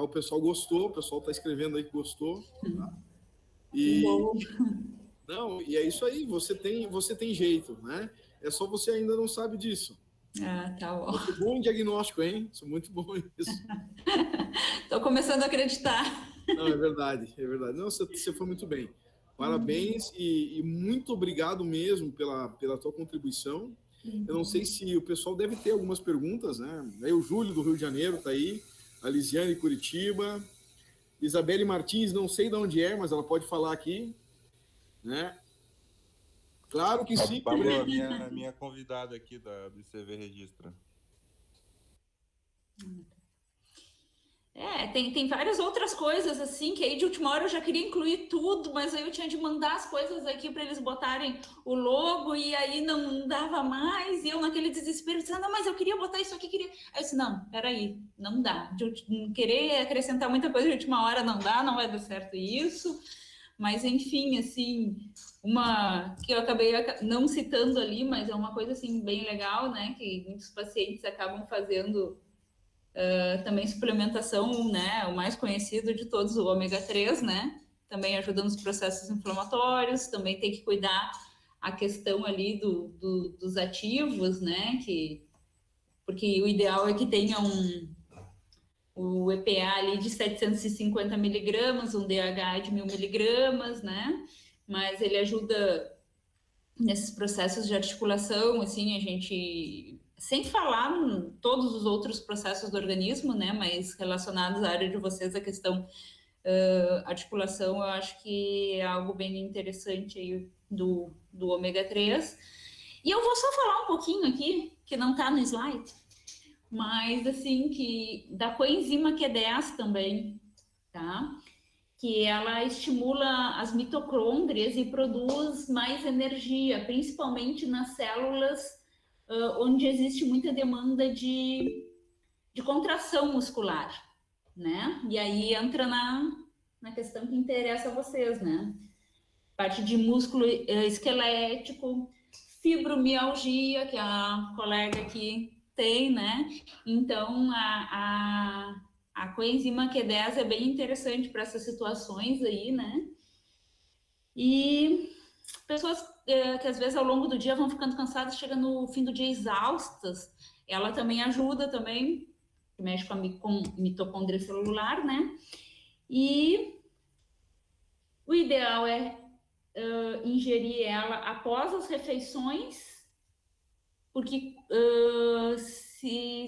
o pessoal gostou, o pessoal está escrevendo aí que gostou, tá? E Bom. não, e é isso aí, você tem jeito, né? É só você ainda não sabe disso. Ah, tá bom. Eu sou bom em diagnóstico, hein? Sou muito bom nisso. Tô começando a acreditar. Não, é verdade, é verdade. Não, você foi muito bem. Parabéns e muito obrigado mesmo pela tua contribuição. Eu não sei se o pessoal deve ter algumas perguntas, né? Aí o Júlio do Rio de Janeiro está aí, a Lisiane Curitiba, Isabelle Martins, não sei de onde é, mas ela pode falar aqui, né? Claro que sim. Pablo, minha convidada aqui do ICV Registra. Tem várias outras coisas assim, que aí de última hora eu já queria incluir tudo, mas aí eu tinha de mandar as coisas aqui para eles botarem o logo e aí não dava mais, e eu naquele desespero disse, não, mas eu queria botar isso aqui, queria. Aí eu disse, não, peraí, não dá. Querer acrescentar muita coisa de última hora não dá, não vai dar certo isso. Mas enfim, assim, uma que eu acabei não citando ali, mas é uma coisa assim bem legal, né? Que muitos pacientes acabam fazendo também suplementação, né, o mais conhecido de todos, o ômega 3, né, também ajuda nos processos inflamatórios, também tem que cuidar a questão ali dos ativos, né, porque o ideal é que tenha o EPA ali de 750 miligramas, um DH de 1000 miligramas, né, mas ele ajuda nesses processos de articulação, assim, a gente, sem falar em todos os outros processos do organismo, né, mas relacionados à área de vocês, a questão articulação, eu acho que é algo bem interessante aí do ômega 3. E eu vou só falar um pouquinho aqui, que não está no slide, mas assim, que da coenzima Q10 também, tá? Que ela estimula as mitocôndrias e produz mais energia, principalmente nas células onde existe muita demanda de contração muscular, né? E aí entra na questão que interessa a vocês, né? Parte de músculo esquelético, fibromialgia, que a colega aqui tem, né? Então, a coenzima Q10 é bem interessante para essas situações aí, né? E pessoas que às vezes ao longo do dia vão ficando cansadas, chegam no fim do dia exaustas, ela também ajuda também, mexe com mitocôndria celular, né? E o ideal é ingerir ela após as refeições, porque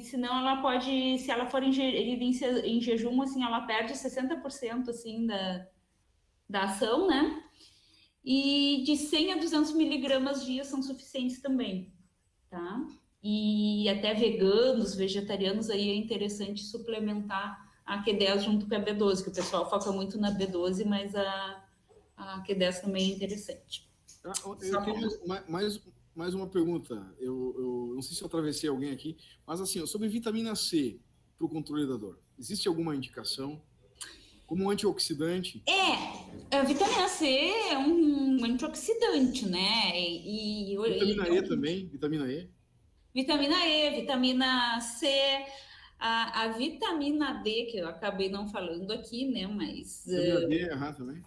senão ela pode, se ela for ingerida em jejum, assim, ela perde 60% assim da ação, né? E de 100 a 200 miligramas dia são suficientes também, tá? E até veganos, vegetarianos, aí é interessante suplementar a Q10 junto com a B12, que o pessoal foca muito na B12, mas a Q10 também é interessante. Eu tenho mais uma pergunta. Eu não sei se eu atravessei alguém aqui, mas assim, sobre vitamina C para o controle da dor. Existe alguma indicação? Como antioxidante? A vitamina C é um antioxidante, né? Vitamina E também, vitamina E. Vitamina E, vitamina C, a vitamina D, que eu acabei não falando aqui, né? Mas Vitamina D, também.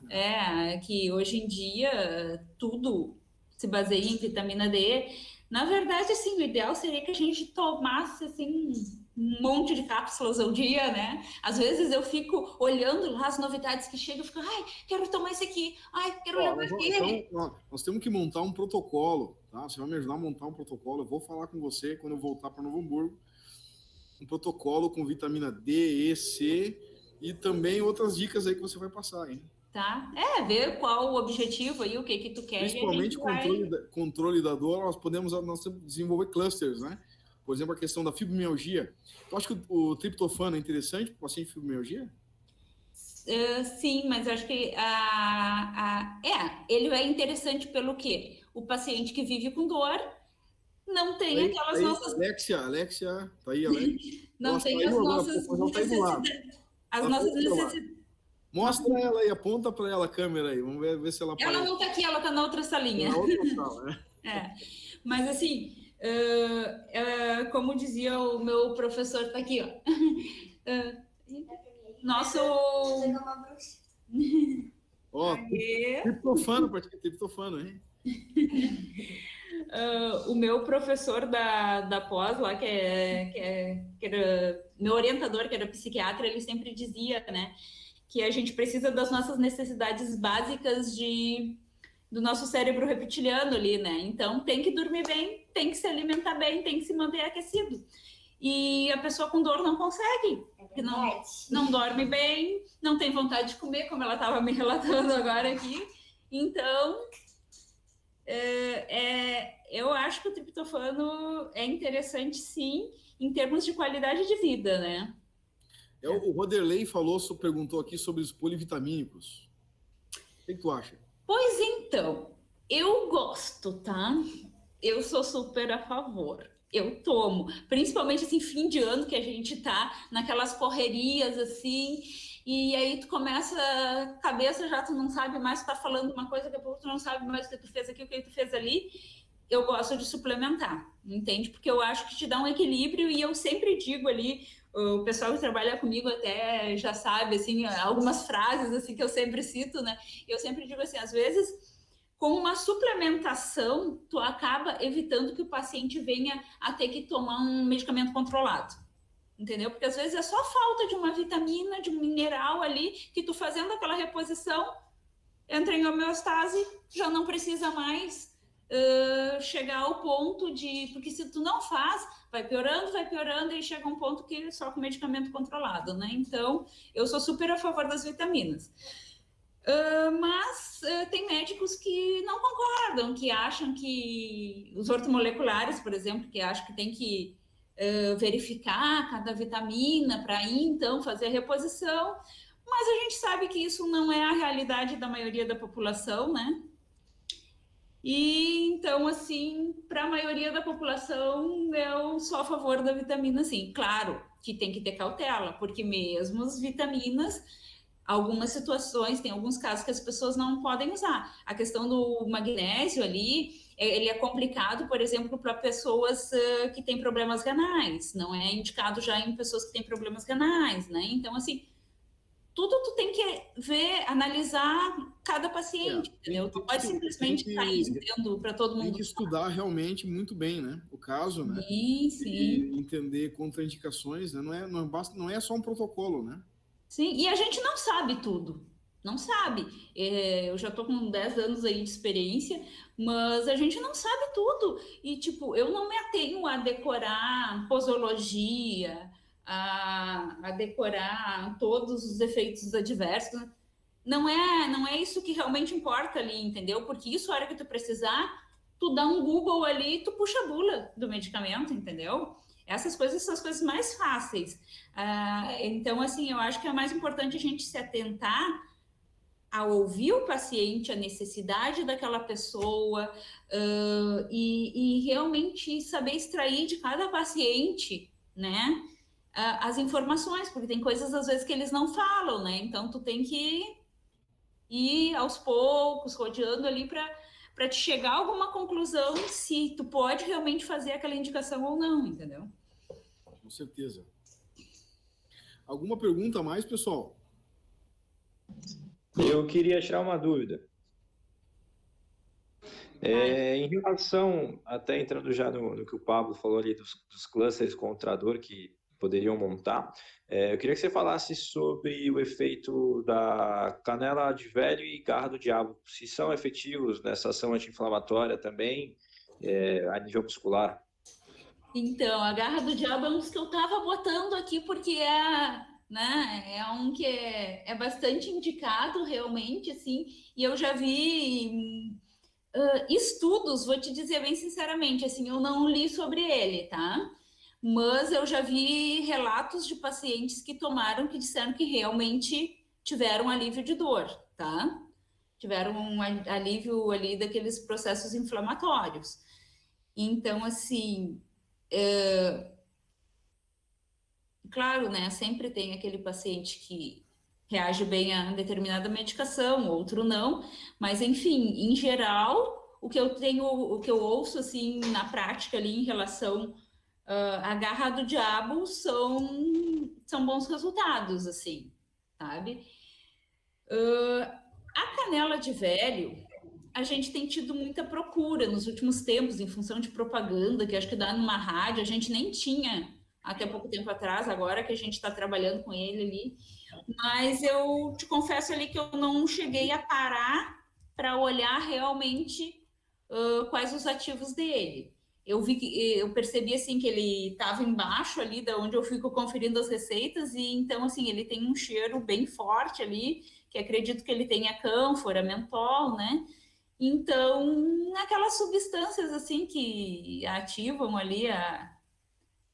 que hoje em dia tudo se baseia em vitamina D. Na verdade, assim, o ideal seria que a gente tomasse assim um monte de cápsulas ao dia, né? Às vezes eu fico olhando lá as novidades que chegam, eu fico, ai, quero tomar esse aqui, ai, quero levar aquele. Então, nós temos que montar um protocolo, tá? Você vai me ajudar a montar um protocolo. Eu vou falar com você quando eu voltar para Novo Hamburgo. Um protocolo com vitamina D, E, C e também outras dicas aí que você vai passar, hein? Tá? Ver qual o objetivo aí, o que tu quer. Principalmente controle da dor, nós podemos desenvolver clusters, né? Por exemplo, a questão da fibromialgia. Eu acho que o triptofano é interessante para o paciente de fibromialgia? Sim, mas acho que ele é interessante pelo quê? O paciente que vive com dor não tem aquelas nossas... Alexia, tá aí, Alexia? Não tem as nossas necessidades. As nossas necessidades. Mostra ela aí, aponta para ela a câmera aí, vamos ver se ela aparece. Ela não está aqui, ela está na outra salinha. Na outra sala, né? Mas assim, como dizia o meu professor, está aqui, ó. Nosso... Triptofano, hein? O meu professor da pós lá, que era meu orientador, que era psiquiatra, ele sempre dizia, né, que a gente precisa das nossas necessidades básicas do nosso cérebro reptiliano ali, né? Então tem que dormir bem, tem que se alimentar bem, tem que se manter aquecido. E a pessoa com dor não consegue, porque não dorme bem, não tem vontade de comer, como ela estava me relatando agora aqui. Então, eu acho que o triptofano é interessante, sim, em termos de qualidade de vida, né? O Roderley perguntou aqui sobre os polivitamínicos. O que tu acha? Pois então, eu gosto, tá? Eu sou super a favor. Eu tomo, principalmente assim, fim de ano, que a gente tá naquelas correrias assim, e aí tu começa, a cabeça já tu não sabe mais, tu tá falando uma coisa, daqui a pouco tu não sabe mais o que tu fez aqui, o que tu fez ali. Eu gosto de suplementar, entende? Porque eu acho que te dá um equilíbrio, e eu sempre digo ali, o pessoal que trabalha comigo até já sabe, assim, algumas frases assim que eu sempre cito, né? Eu sempre digo assim, às vezes, com uma suplementação, tu acaba evitando que o paciente venha a ter que tomar um medicamento controlado, entendeu? Porque às vezes é só falta de uma vitamina, de um mineral ali, que tu fazendo aquela reposição, entra em homeostase, já não precisa mais chegar ao ponto de... Porque se tu não faz, vai piorando, e chega um ponto que só com medicamento controlado, né? Então, eu sou super a favor das vitaminas. Mas tem médicos que não concordam, que acham que... Os ortomoleculares, por exemplo, que acham que tem que verificar cada vitamina para ir, então, fazer a reposição. Mas a gente sabe que isso não é a realidade da maioria da população, né? E então, assim, para a maioria da população, eu sou a favor da vitamina, sim. Claro que tem que ter cautela, porque mesmo as vitaminas, algumas situações, tem alguns casos que as pessoas não podem usar. A questão do magnésio ali, ele é complicado, por exemplo, para pessoas que têm problemas renais. Não é indicado já em pessoas que têm problemas renais, né? Então, assim, tudo tu tem que ver, analisar cada paciente, entendeu? Não pode simplesmente sair dizendo para todo mundo. Tem que estudar realmente muito bem, né? O caso, né? Sim. E entender contraindicações, né? Não é só um protocolo, né? Sim, e a gente não sabe tudo, não sabe. Eu já tô com 10 anos aí de experiência, mas a gente não sabe tudo. E, tipo, eu não me atenho a decorar posologia, a decorar todos os efeitos adversos. Não é isso que realmente importa ali, entendeu? Porque isso, a hora que tu precisar, tu dá um Google ali e tu puxa a bula do medicamento, entendeu? Essas coisas são as coisas mais fáceis. Então, assim, eu acho que é mais importante a gente se atentar a ouvir o paciente, a necessidade daquela pessoa, e realmente saber extrair de cada paciente, né, as informações, porque tem coisas às vezes que eles não falam, né? Então tu tem que ir aos poucos, rodeando ali para te chegar a alguma conclusão se tu pode realmente fazer aquela indicação ou não, entendeu? Com certeza. Alguma pergunta a mais, pessoal? Eu queria tirar uma dúvida. Em relação, até entrando já no que o Pablo falou ali dos clusters com o trator que poderiam montar, eu queria que você falasse sobre o efeito da canela de velho e garra do diabo, se são efetivos nessa ação anti-inflamatória também, a nível muscular. Então, a garra do diabo é um dos que eu estava botando aqui, porque né, é um que é bastante indicado realmente, assim, e eu já vi estudos, vou te dizer bem sinceramente, assim, eu não li sobre ele, tá? Mas eu já vi relatos de pacientes que tomaram que disseram que realmente tiveram alívio de dor, tá? Tiveram um alívio ali daqueles processos inflamatórios. Então, assim, claro, né? Sempre tem aquele paciente que reage bem a determinada medicação, outro não, mas enfim, em geral, o que eu ouço assim na prática ali em relação à garra do diabo são bons resultados, assim, sabe? A canela de velho, a gente tem tido muita procura nos últimos tempos, em função de propaganda, que acho que dá numa rádio, a gente nem tinha até pouco tempo atrás, agora que a gente está trabalhando com ele ali. Mas eu te confesso ali que eu não cheguei a parar para olhar realmente quais os ativos dele. Eu percebi assim que ele estava embaixo ali da onde eu fico conferindo as receitas e então assim ele tem um cheiro bem forte ali, que acredito que ele tenha cânfora, mentol, né? Então, aquelas substâncias assim que ativam ali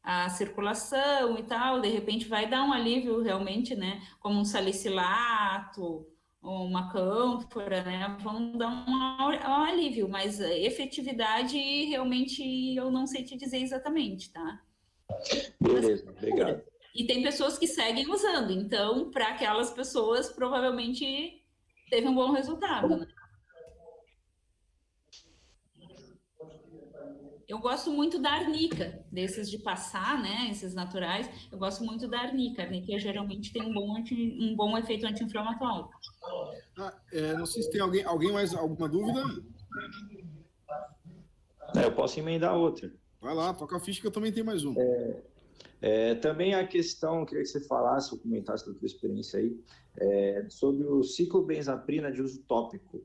a circulação e tal, de repente vai dar um alívio realmente, né? Como um salicilato, ou uma cânfora, né? Vão dar um alívio, mas a efetividade realmente eu não sei te dizer exatamente, tá? Beleza, obrigado. E tem pessoas que seguem usando, então, para aquelas pessoas, provavelmente teve um bom resultado, né? Eu gosto muito da arnica, desses de passar, né? Esses naturais. Eu gosto muito da arnica. A arnica geralmente tem um bom efeito anti-inflamatório. Não sei se tem alguém mais alguma dúvida? Eu posso emendar outra. Vai lá, toca a ficha que eu também tenho mais uma. Também a questão, eu queria que você falasse ou comentasse da tua experiência aí, sobre o ciclobenzaprina de uso tópico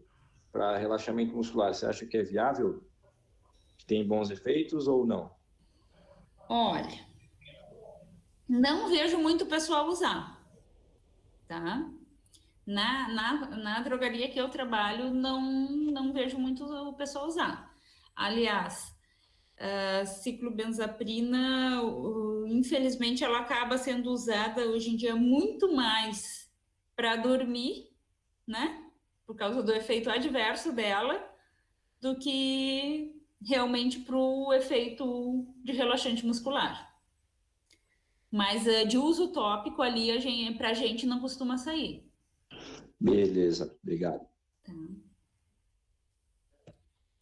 para relaxamento muscular. Você acha que é viável? Tem bons efeitos ou não? Olha, não vejo muito pessoal usar, tá? Na drogaria que eu trabalho, não vejo muito o pessoal usar. Aliás, a ciclobenzaprina, infelizmente, ela acaba sendo usada hoje em dia muito mais para dormir, né? Por causa do efeito adverso dela, do que realmente para o efeito de relaxante muscular. Mas de uso tópico ali, para a gente não costuma sair. Beleza, obrigado. Tá.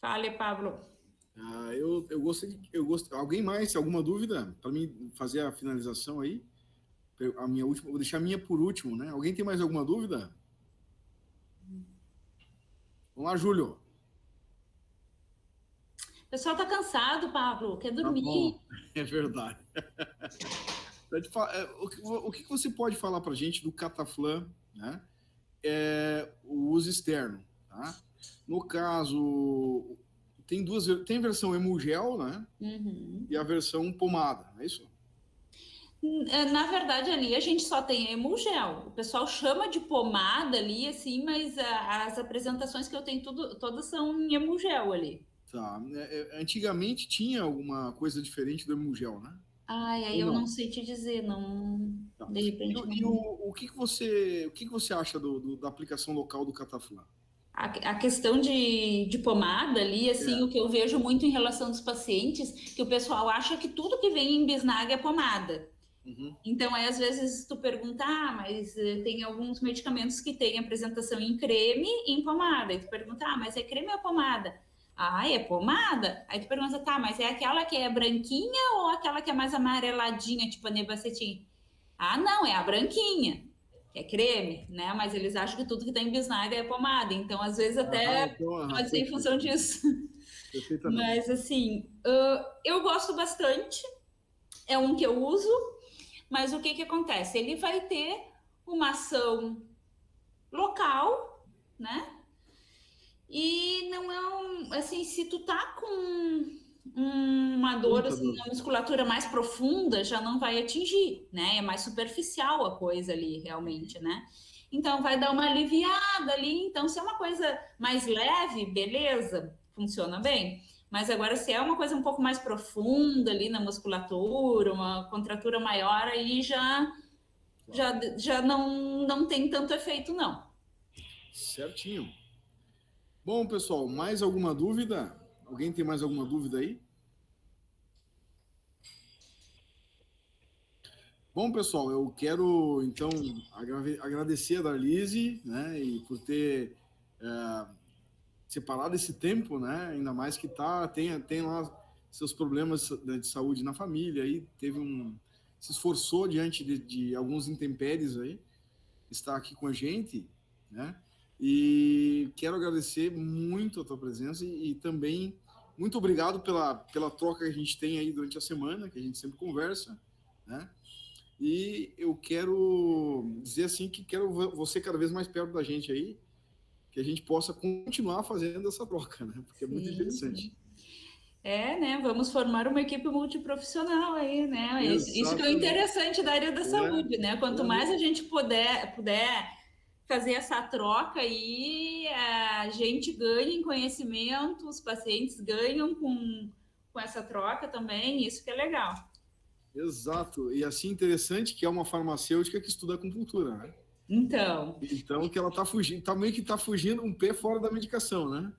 Fale, Pablo. Eu gostei. Alguém mais? Alguma dúvida? Para mim fazer a finalização aí? A minha última, vou deixar a minha por último, né? Alguém tem mais alguma dúvida? Vamos lá, Júlio. O pessoal tá cansado, Pablo, quer dormir. Tá, é verdade. O que você pode falar para a gente do Cataflã, né? é o uso externo, tá? No caso, tem a versão Emulgel, né? Uhum. E a versão pomada, é isso? Na verdade, ali a gente só tem Emulgel. O pessoal chama de pomada ali, assim, mas as apresentações que eu tenho todas são em Emulgel ali. Tá. Antigamente tinha alguma coisa diferente do Emulgel, né? Ai, aí Ou eu não não? sei te dizer, não. Tá. De repente E não. o que que você acha da aplicação local do Cataflã? A questão de pomada ali, assim, É. o que eu vejo muito em relação dos pacientes, que o pessoal acha que tudo que vem em bisnaga é pomada. Uhum. Então, aí, às vezes, tu pergunta, mas tem alguns medicamentos que têm apresentação em creme e em pomada. E tu pergunta, mas é creme ou pomada? Ah, é pomada? Aí tu pergunta, tá, mas é aquela que é branquinha ou aquela que é mais amareladinha, tipo a Nebacetim? Ah, não, é a branquinha, que é creme, né? Mas eles acham que tudo que tem em bisnaga é pomada. Então, às vezes, até pode ser em Perfeito. função disso. Perfeitamente. Mas, assim, eu gosto bastante. É um que eu uso. Mas o que que acontece? Ele vai ter uma ação local, né? E não é assim, se tu tá com uma dor assim, na musculatura mais profunda, já não vai atingir, né? É mais superficial a coisa ali, realmente, né? Então vai dar uma aliviada ali. Então, se é uma coisa mais leve, beleza, funciona bem. Mas agora, se é uma coisa um pouco mais profunda ali na musculatura, uma contratura maior, aí já não tem tanto efeito, não. Certinho. Bom, pessoal, mais alguma dúvida? Alguém tem mais alguma dúvida aí? Bom, pessoal, eu quero então agradecer a Darlise, né, e por ter separado esse tempo, né, ainda mais que tem lá seus problemas, né, de saúde na família, aí se esforçou diante de alguns intempéries aí, está aqui com a gente, né? E quero agradecer muito a tua presença e também muito obrigado pela troca que a gente tem aí durante a semana, que a gente sempre conversa, né? E eu quero dizer assim que quero você cada vez mais perto da gente aí, que a gente possa continuar fazendo essa troca, né? Porque é muito interessante. Sim. Né? Vamos formar uma equipe multiprofissional aí, né? Isso que é o interessante da área da saúde, né? Quanto mais a gente puder fazer essa troca aí, a gente ganha em conhecimento, os pacientes ganham com essa troca também, isso que é legal. Exato. E assim, interessante que é uma farmacêutica que estuda acupuntura, né? Então que ela meio que tá fugindo um pé fora da medicação, né?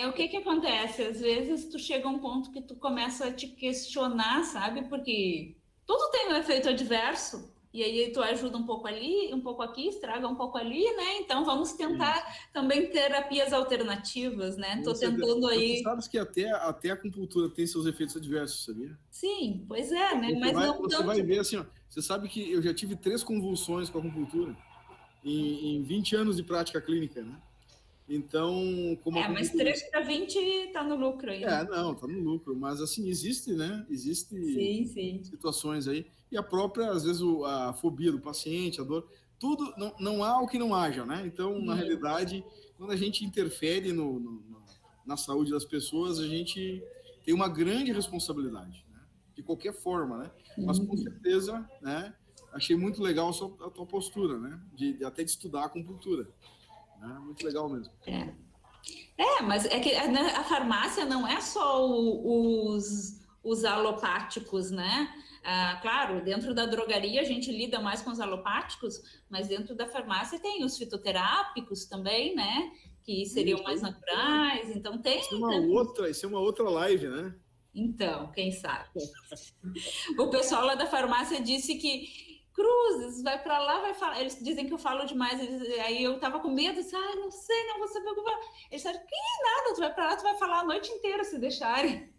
O que acontece? Às vezes tu chega a um ponto que tu começa a te questionar, sabe? Porque tudo tem um efeito adverso, e aí tu ajuda um pouco ali, um pouco aqui, estraga um pouco ali, né? Então vamos tentar também terapias alternativas, né? Tô tentando aí. Você sabe que até a acupuntura tem seus efeitos adversos, sabia? Sim, pois é, né? Mas não você tanto. vai ver assim, ó, você sabe que eu já tive 3 convulsões com a acupuntura em 20 anos de prática clínica, né? Então, mas 3 para 20 tá no lucro aí. Não, tá no lucro, mas assim, existe, né? Sim. Situações aí, e a própria, às vezes, a fobia do paciente, a dor, tudo, não há o que não haja, né? Então, na realidade, quando a gente interfere na saúde das pessoas, a gente tem uma grande responsabilidade, né? De qualquer forma, né? Mas, com certeza, né? Achei muito legal a tua postura, né? Até de estudar a acupuntura. Muito legal mesmo. Mas é que a farmácia não é só os alopáticos, né? Claro, dentro da drogaria a gente lida mais com os alopáticos, mas dentro da farmácia tem os fitoterápicos também, né? Que seriam mais naturais, então tem... Isso é uma outra live, né? Então, quem sabe? O pessoal lá da farmácia disse que Cruzes, vai para lá, vai falar. Eles dizem que eu falo demais. Aí eu tava com medo, disse, não sei, não vou saber o que falar. Eles disseram, que nada, tu vai para lá, tu vai falar a noite inteira se deixarem.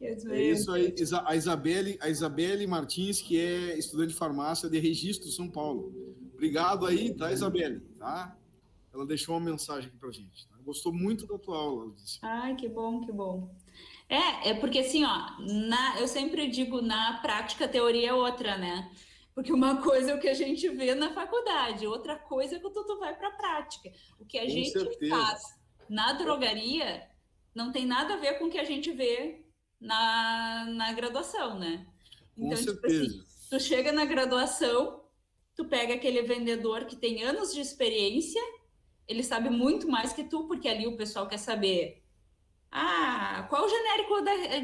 Isso aí, a Isabelle Martins, que é estudante de farmácia de Registro, São Paulo. Obrigado aí, tá, Isabelle? Tá? Ela deixou uma mensagem aqui pra gente. Tá? Gostou muito da tua aula, ela disse. Ai, que bom, que bom. Porque assim, ó, eu sempre digo, na prática a teoria é outra, né? Porque uma coisa é o que a gente vê na faculdade, outra coisa é quando tu vai para a prática. O que a Com gente certeza. faz na drogaria não tem nada a ver com o que a gente vê na graduação, né? Com Então, tipo certeza. assim, tu chega na graduação, tu pega aquele vendedor que tem anos de experiência, ele sabe muito mais que tu, porque ali o pessoal quer saber qual o genérico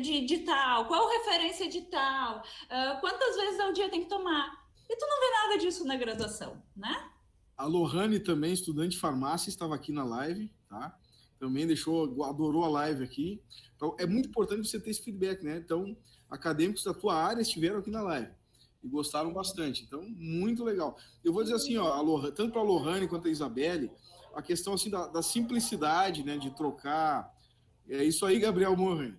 de tal, qual referência de tal, quantas vezes ao dia tem que tomar. E tu não vê nada disso na graduação, né? A Lohane também, estudante de farmácia, estava aqui na live, tá? Também adorou a live aqui. Então, é muito importante você ter esse feedback, né? Então, acadêmicos da tua área estiveram aqui na live e gostaram bastante. Então, muito legal. Eu vou dizer assim, ó, tanto para a Lohane quanto a Isabelle, a questão assim da simplicidade, né, de trocar. É isso aí, Gabriel Morren.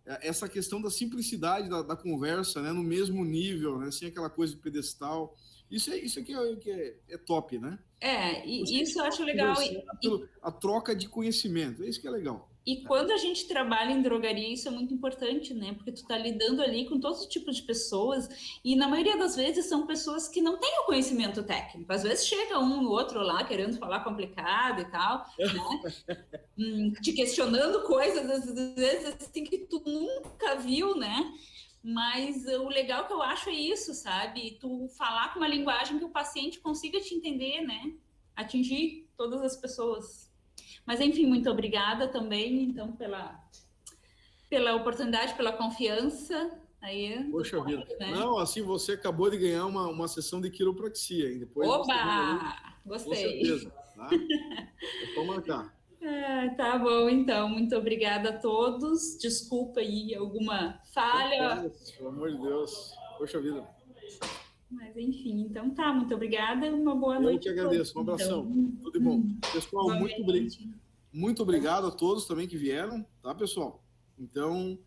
Essa questão da simplicidade da conversa, né, no mesmo nível, né, sem aquela coisa de pedestal. Isso aqui é top, né? E isso eu acho legal. A troca de conhecimento, é isso que é legal. E quando a gente trabalha em drogaria, isso é muito importante, né? Porque tu tá lidando ali com todos os tipos de pessoas e na maioria das vezes são pessoas que não têm o conhecimento técnico. Às vezes chega um ou outro lá querendo falar complicado e tal, né? Te questionando coisas, às vezes assim que tu nunca viu, né? Mas o legal que eu acho é isso, sabe? Tu falar com uma linguagem que o paciente consiga te entender, né? Atingir todas as pessoas. Mas, enfim, muito obrigada também, então, pela oportunidade, pela confiança. Aí, Poxa vida. Né? Não, assim, você acabou de ganhar uma sessão de quiropraxia, hein? Depois Oba! Gostei. Com certeza, tá? É só marcar. Tá bom, então. Muito obrigada a todos. Desculpa aí alguma falha. Pelo amor de Deus. Poxa vida. Mas, enfim, então tá. Muito obrigada e uma boa noite. Eu que agradeço. Um abração. Então, tudo de bom. Pessoal, muito obrigado a todos também que vieram, tá, pessoal? Então,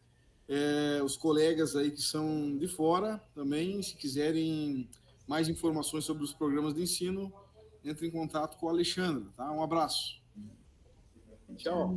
os colegas aí que são de fora também, se quiserem mais informações sobre os programas de ensino, entre em contato com a Alexandra, tá? Um abraço. Tchau.